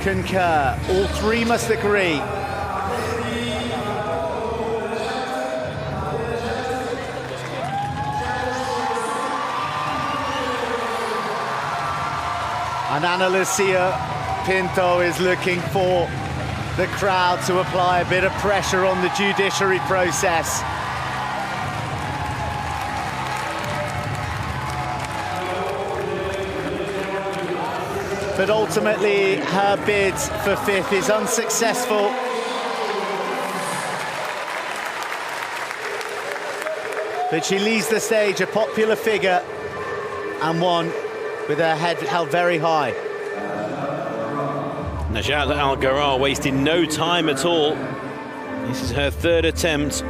concur. All 3 must agree. And Ana Lucia Pinto is looking for the crowd to apply a bit of pressure on the judiciary process. But ultimately, her bid for 5th is unsuccessful. But she leaves the stage a popular figure and one with her head held very high. Najat Garraa wasting no time at all. This is her 3rd attempt.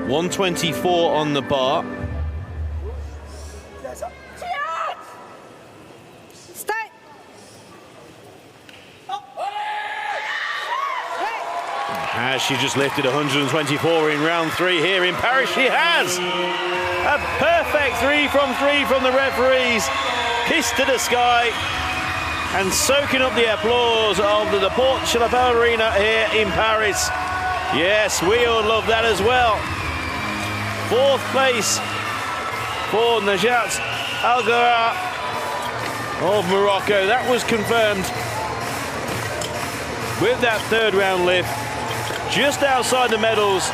124 on the bar. Has she just lifted 124 in round 3 here in Paris? She has! A perfect 3 from the referees. Kiss to the sky. And soaking up the applause of the Porte de la Ballerina here in Paris. Yes, we all love that as well. 4th place for Najat Garraa of Morocco. That was confirmed with that 3rd round lift. Just outside the medals,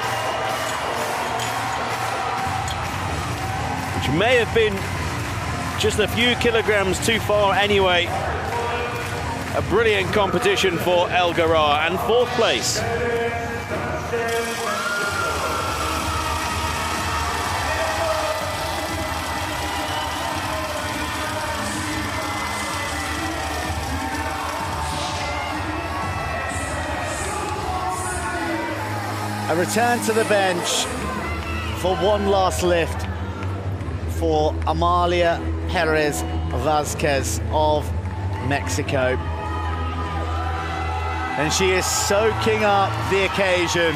which may have been just a few kilograms too far anyway. A brilliant competition for Garraa, and 4th place. A return to the bench for one last lift for Amalia Perez Vazquez of Mexico. And she is soaking up the occasion.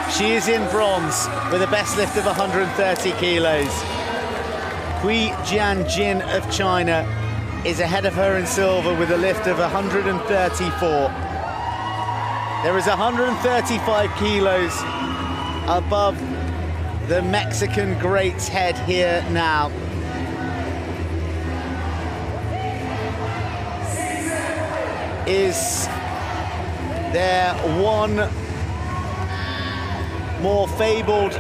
She is in bronze with a best lift of 130 kilos. Jianjin of China is ahead of her in silver with a lift of 134. There is 135 kilos above the Mexican great's head here now. Is there one more fabled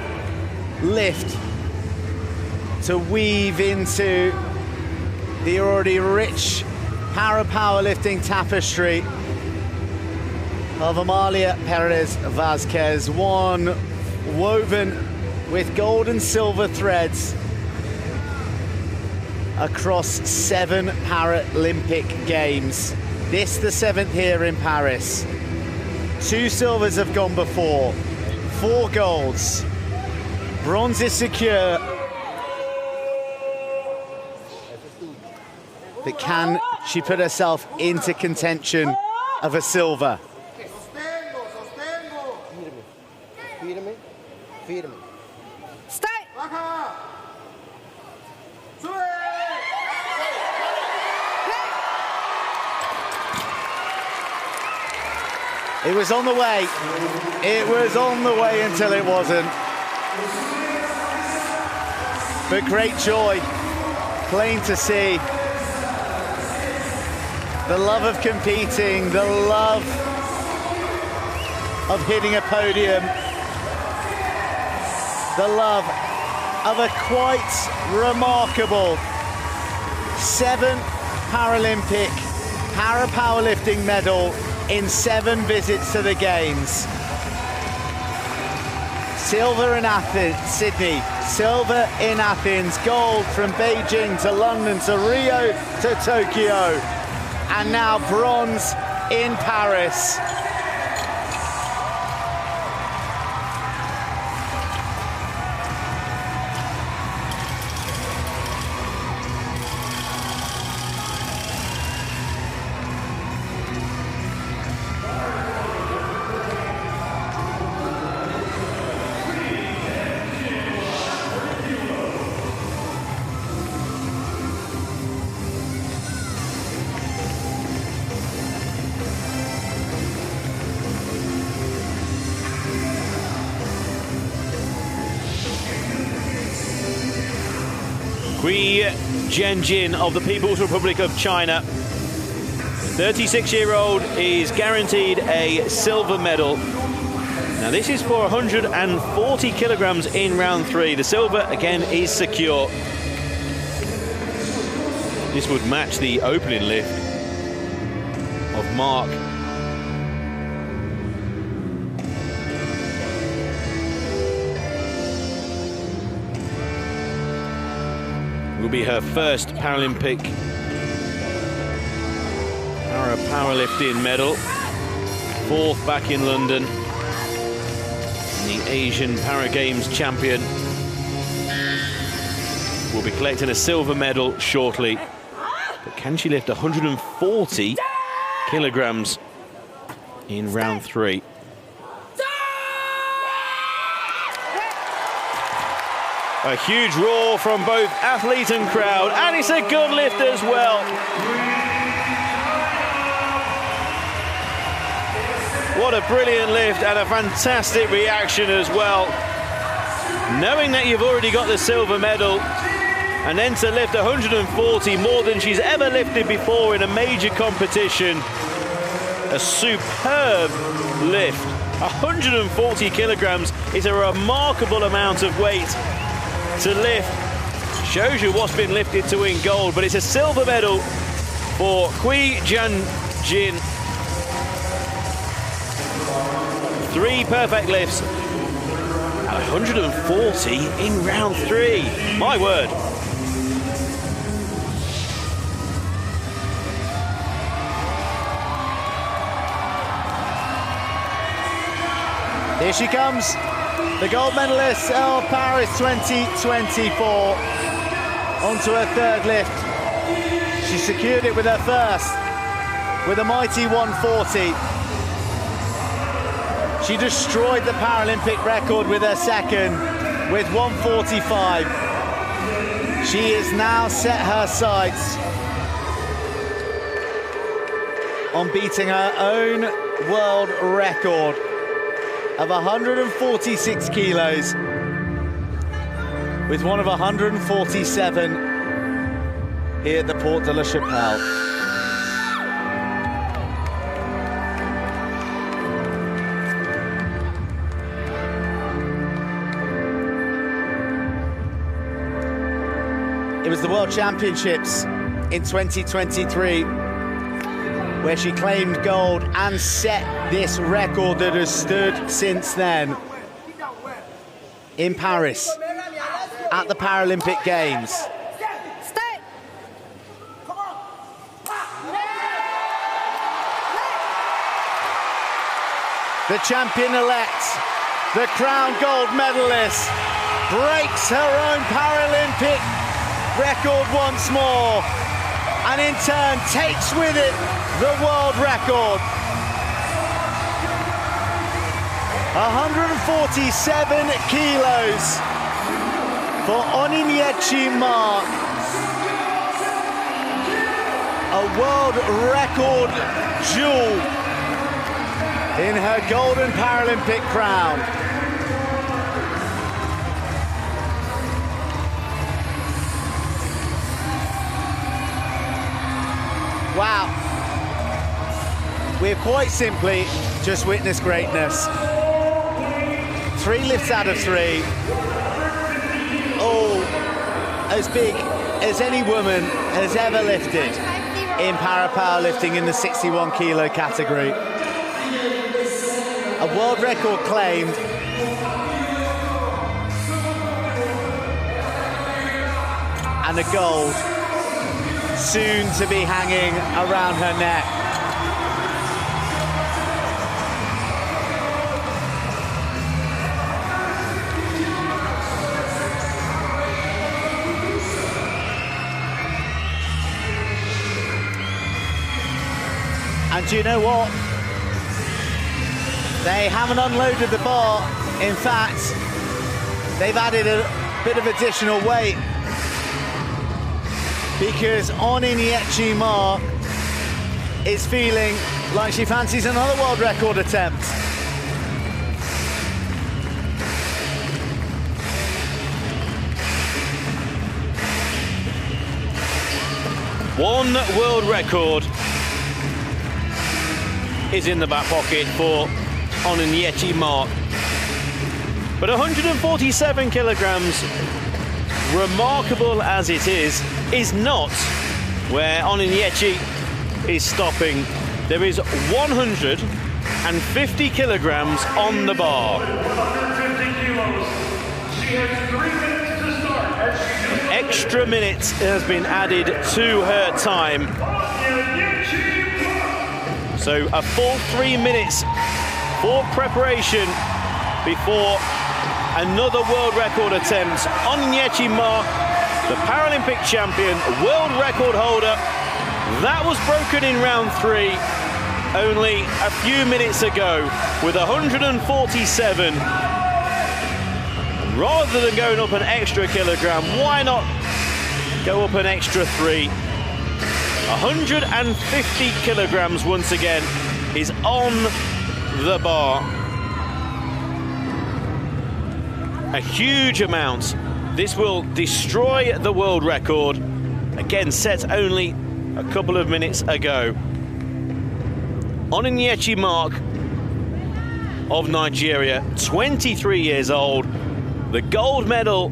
lift to weave into the already rich para-powerlifting tapestry of Amalia, Perez, Vazquez, one woven with gold and silver threads across 7 Paralympic Games. This the 7th here in Paris. 2 silvers have gone before, 4 golds. Bronze is secure. But can she put herself into contention of a silver? Stay. It was on the way. It was on the way until it wasn't. But great joy, plain to see. The love of competing, the love of hitting a podium, the love of a quite remarkable 7th Paralympic para-powerlifting medal in 7 visits to the Games. Silver in Athens, Sydney, silver in Athens, gold from Beijing to London to Rio to Tokyo, and now bronze in Paris. Cui Jianjin of the People's Republic of China. 36-year-old is guaranteed a silver medal. Now this is for 140 kilograms in round 3. The silver again is secure. This would match the opening lift of Marques. Will be her first Paralympic powerlifting medal. 4th back in London. The Asian Para Games champion will be collecting a silver medal shortly. But can she lift 140 kilograms in round 3? A huge roar from both athlete and crowd, and it's a good lift as well. What a brilliant lift and a fantastic reaction as well. Knowing that you've already got the silver medal, and then to lift 140, more than she's ever lifted before in a major competition. A superb lift. 140 kilograms is a remarkable amount of weight to lift. Shows you what's been lifted to win gold, but it's a silver medal for Cui Jianjin. 3 perfect lifts at 140 in round 3. My word. Here she comes, the gold medalist of Paris 2024, onto her 3rd lift. She secured it with her 1st, with a mighty 140. She destroyed the Paralympic record with her 2nd, with 145. She has now set her sights on beating her own world record of 146 kilos with one of 147 here at the Porte de la Chapelle. It was the World Championships in 2023 where she claimed gold and set this record that has stood since then in Paris at the Paralympic Games. The champion-elect, the crowned gold medalist, breaks her own Paralympic record once more, and in turn takes with it the world record. 147 kilos for Onyinyechi Marques. A world record jewel in her golden Paralympic crown. Wow. We've quite simply just witnessed greatness. 3 lifts out of 3. All as big as any woman has ever lifted in para-powerlifting in the 61 kilo category. A world record claimed. And a gold soon to be hanging around her neck. And do you know what? They haven't unloaded the bar. In fact, they've added a bit of additional weight, because Onyinyechi Marques is feeling like she fancies another world record attempt. One world record is in the back pocket for Onyinyechi Marques. But 147 kilograms, remarkable as it is not where Onyinyechi is stopping. There is 150 kilograms on the bar. An extra minute has been added to her time. So a full 3 minutes for preparation before another world record attempt. Onyinyechi Marques, the Paralympic champion, world record holder. That was broken in round 3 only a few minutes ago with 147. Rather than going up an extra kilogram, why not go up an extra 3? 150 kilograms once again is on the bar. A huge amount. This will destroy the world record, again set only a couple of minutes ago. Onyinyechi Marques of Nigeria, 23 years old. The gold medal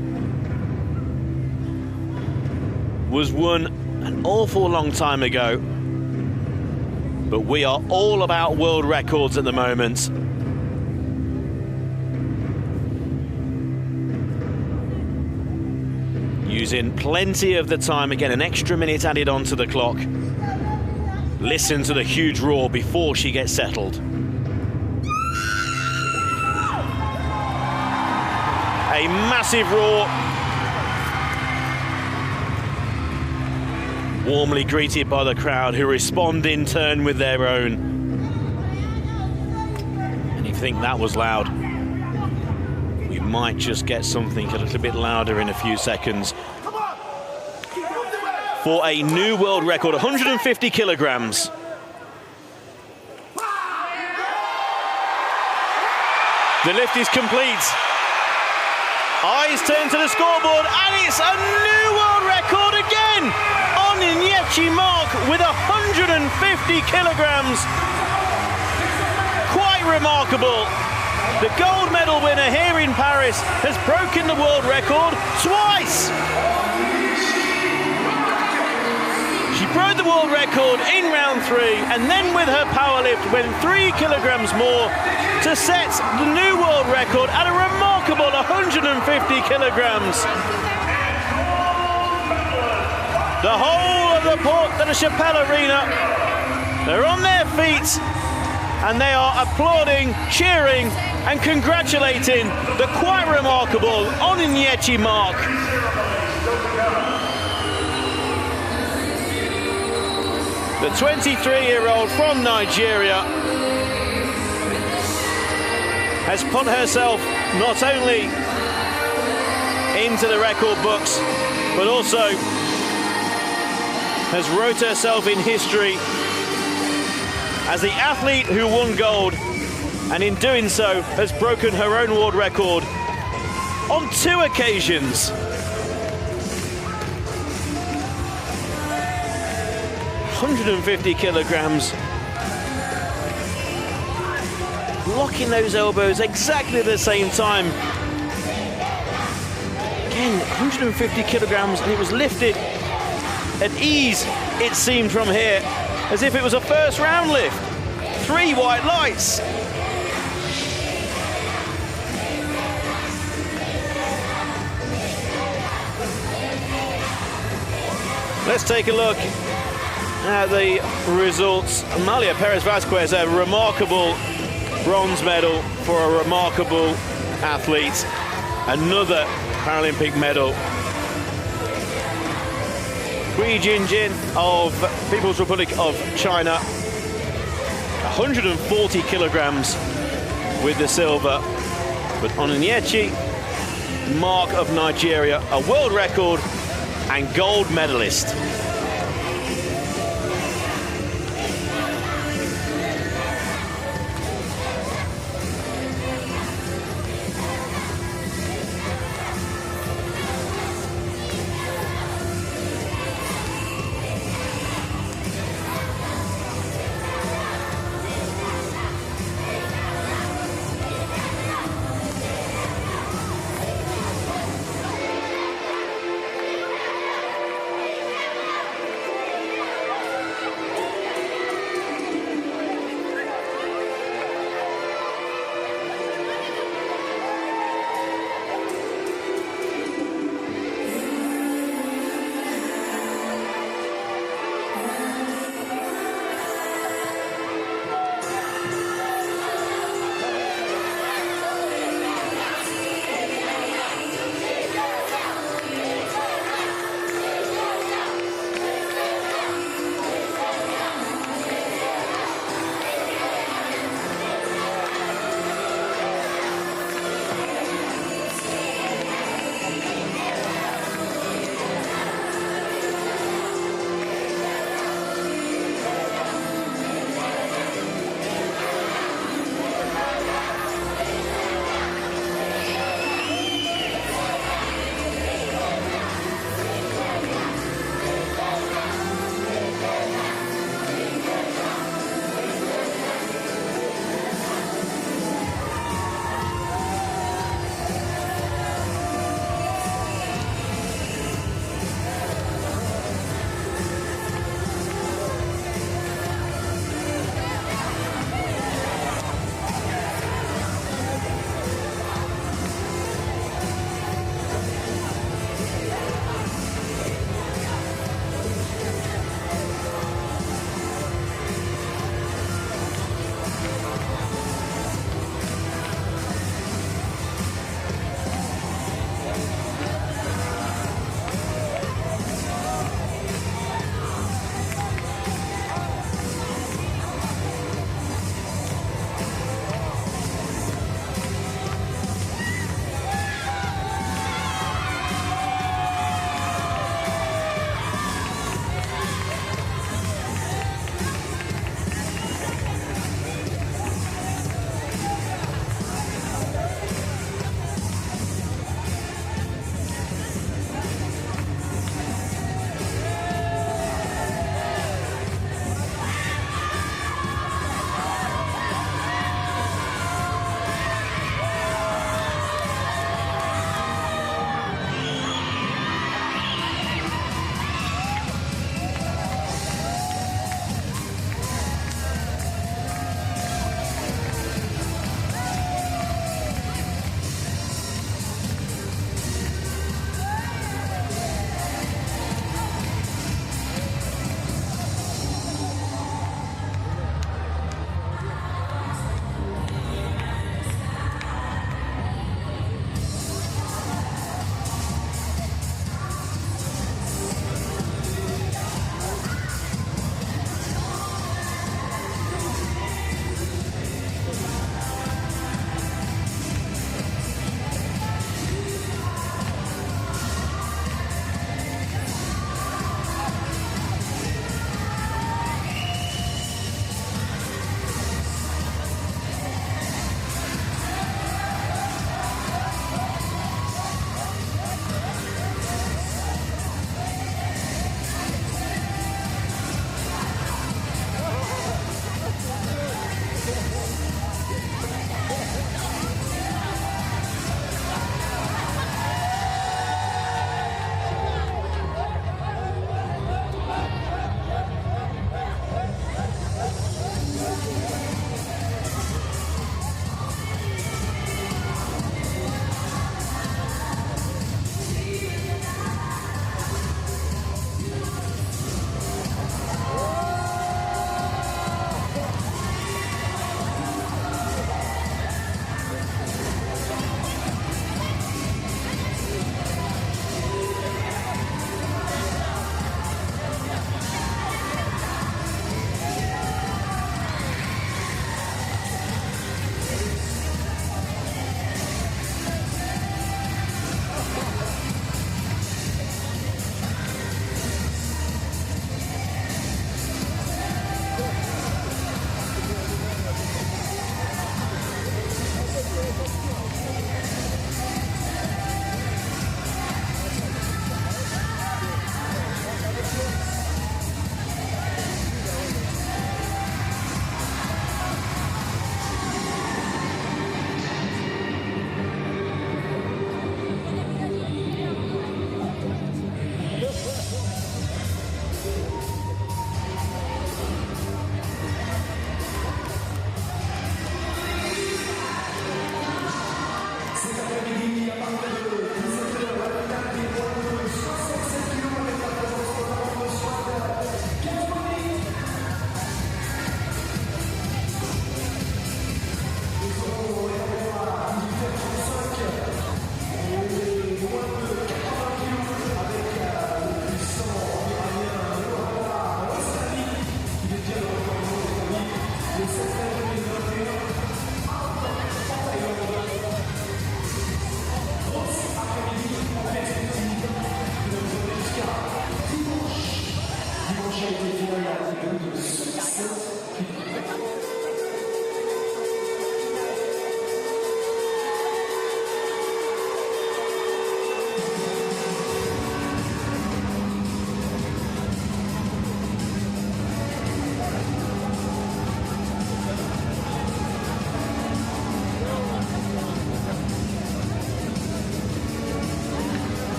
was won an awful long time ago, but we are all about world records at the moment. Using plenty of the time, again an extra minute added onto the clock. Listen to the huge roar before she gets settled. A massive roar. Warmly greeted by the crowd, who respond in turn with their own. And if you think that was loud, we might just get something a little bit louder in a few seconds. For a new world record, 150 kilograms. The lift is complete. Eyes turn to the scoreboard, and it's a new world record again. Onyinyechi mark with 150 kilograms. Quite remarkable. The gold medal winner here in Paris has broken the world record twice. She broke the world record in round 3, and then with her power lift went 3 kilograms more to set the new world record at a remarkable 150 kilograms. The whole of the Porte de la Chapelle Arena, they're on their feet and they are applauding, cheering and congratulating the quite remarkable Onyinyechi mark. The 23-year-old from Nigeria has put herself not only into the record books, but also has wrote herself in history as the athlete who won gold, and in doing so has broken her own world record on 2 occasions. 150 kilograms. Locking those elbows exactly at the same time. Again, 150 kilograms, and it was lifted at ease, it seemed from here, as if it was a first round lift. 3 white lights. Let's take a look at the results. Amalia, Perez, Vazquez, a remarkable bronze medal for a remarkable athlete. Another Paralympic medal. Jianjin of People's Republic of China, 140 kilograms with the silver. But Onyinyechi, mark of Nigeria, a world record and gold medalist.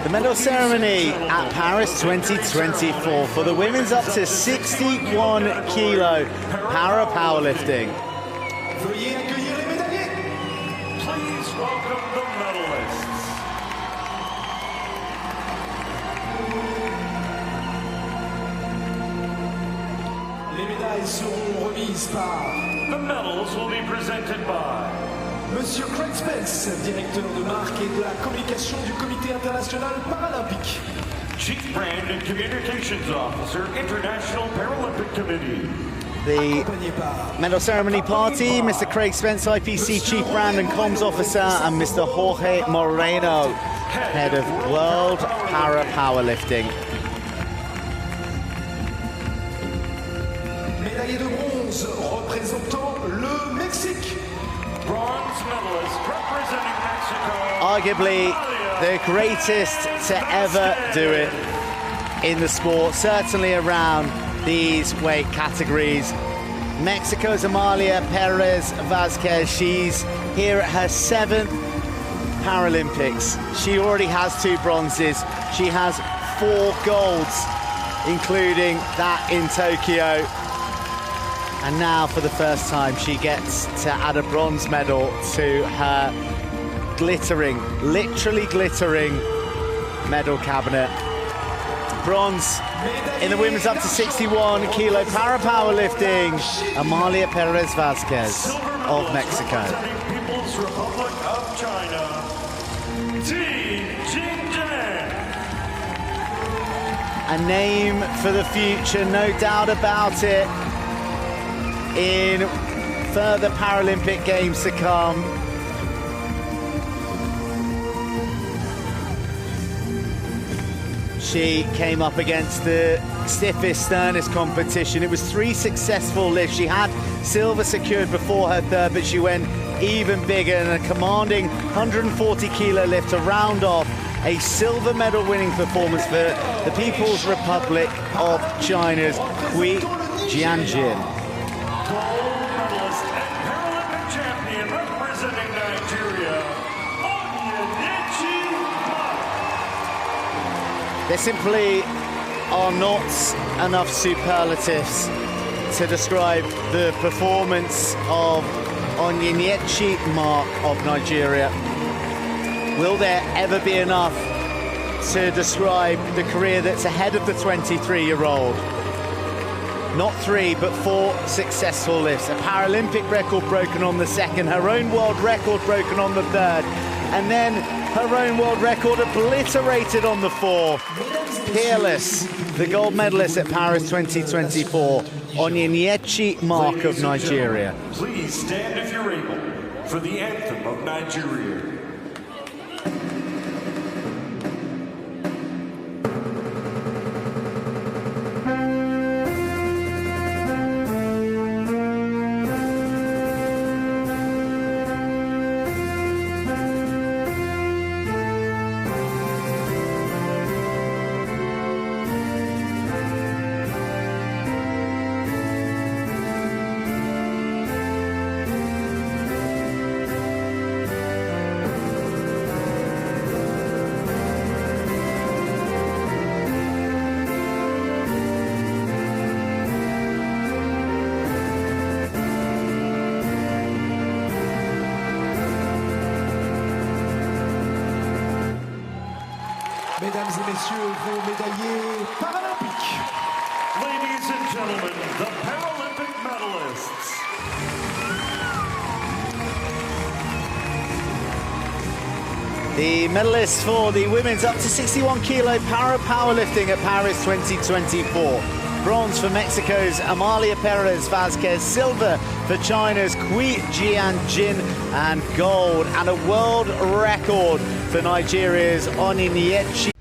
The medal ceremony at Paris 2024 for the women's up to 61 kilo para powerlifting. Veuillez accueillir les médaillés. Please welcome the medalists. Les médailles seront remises par The medals will be presented by Monsieur Craig Spence, directeur de marque et de la communication du Comité international paralympique. Chief Brand and Communications Officer, International Paralympic Committee. The medal ceremony party, Mr. Craig Spence, IPC Chief Brand and Comms Officer, and Mr. Jorge Moreno, Head of World Para Powerlifting. Médaillé de bronze représentant le Mexique. Bronze medalist representing Mexico. Arguably the greatest to ever do it in the sport, certainly around these weight categories. Mexico's Amalia Perez Vazquez, she's here at her 7th Paralympics. She already has 2 bronzes. She has 4 golds, including that in Tokyo. And now, for the first time, she gets to add a bronze medal to her glittering, literally glittering medal cabinet. Bronze in the women's up to 61 kilo para powerlifting, Amalia Perez Vazquez of Mexico. People's Republic of China. Jianjin. A name for the future, no doubt about it, in further Paralympic Games to come. She came up against the stiffest, sternest competition. It was 3 successful lifts. She had silver secured before her 3rd, but she went even bigger in a commanding 140 kilo lift to round off a silver medal winning performance for the People's Republic of China's Cui Jianjin. Gold medalist and Paralympic champion representing Nigeria, Onyinyechi. There simply are not enough superlatives to describe the performance of Onyinyechi Mark of Nigeria. Will there ever be enough to describe the career that's ahead of the 23-year-old? Not 3, but 4 successful lifts. A Paralympic record broken on the 2nd, her own world record broken on the 3rd, and then her own world record obliterated on the 4th. Peerless, the gold medalist at Paris 2024, Onyinyechi Mark of Nigeria. Please stand if you're able for the anthem of Nigeria. Mesdames et messieurs, vos médaillés paralympiques. Ladies and gentlemen, the Paralympic medalists. The medalists for the women's up to 61 kilo para powerlifting at Paris 2024. Bronze for Mexico's Amalia Perez Vazquez, silver for China's Cui Jianjin, and gold and a world record for Nigeria's Onyinyechi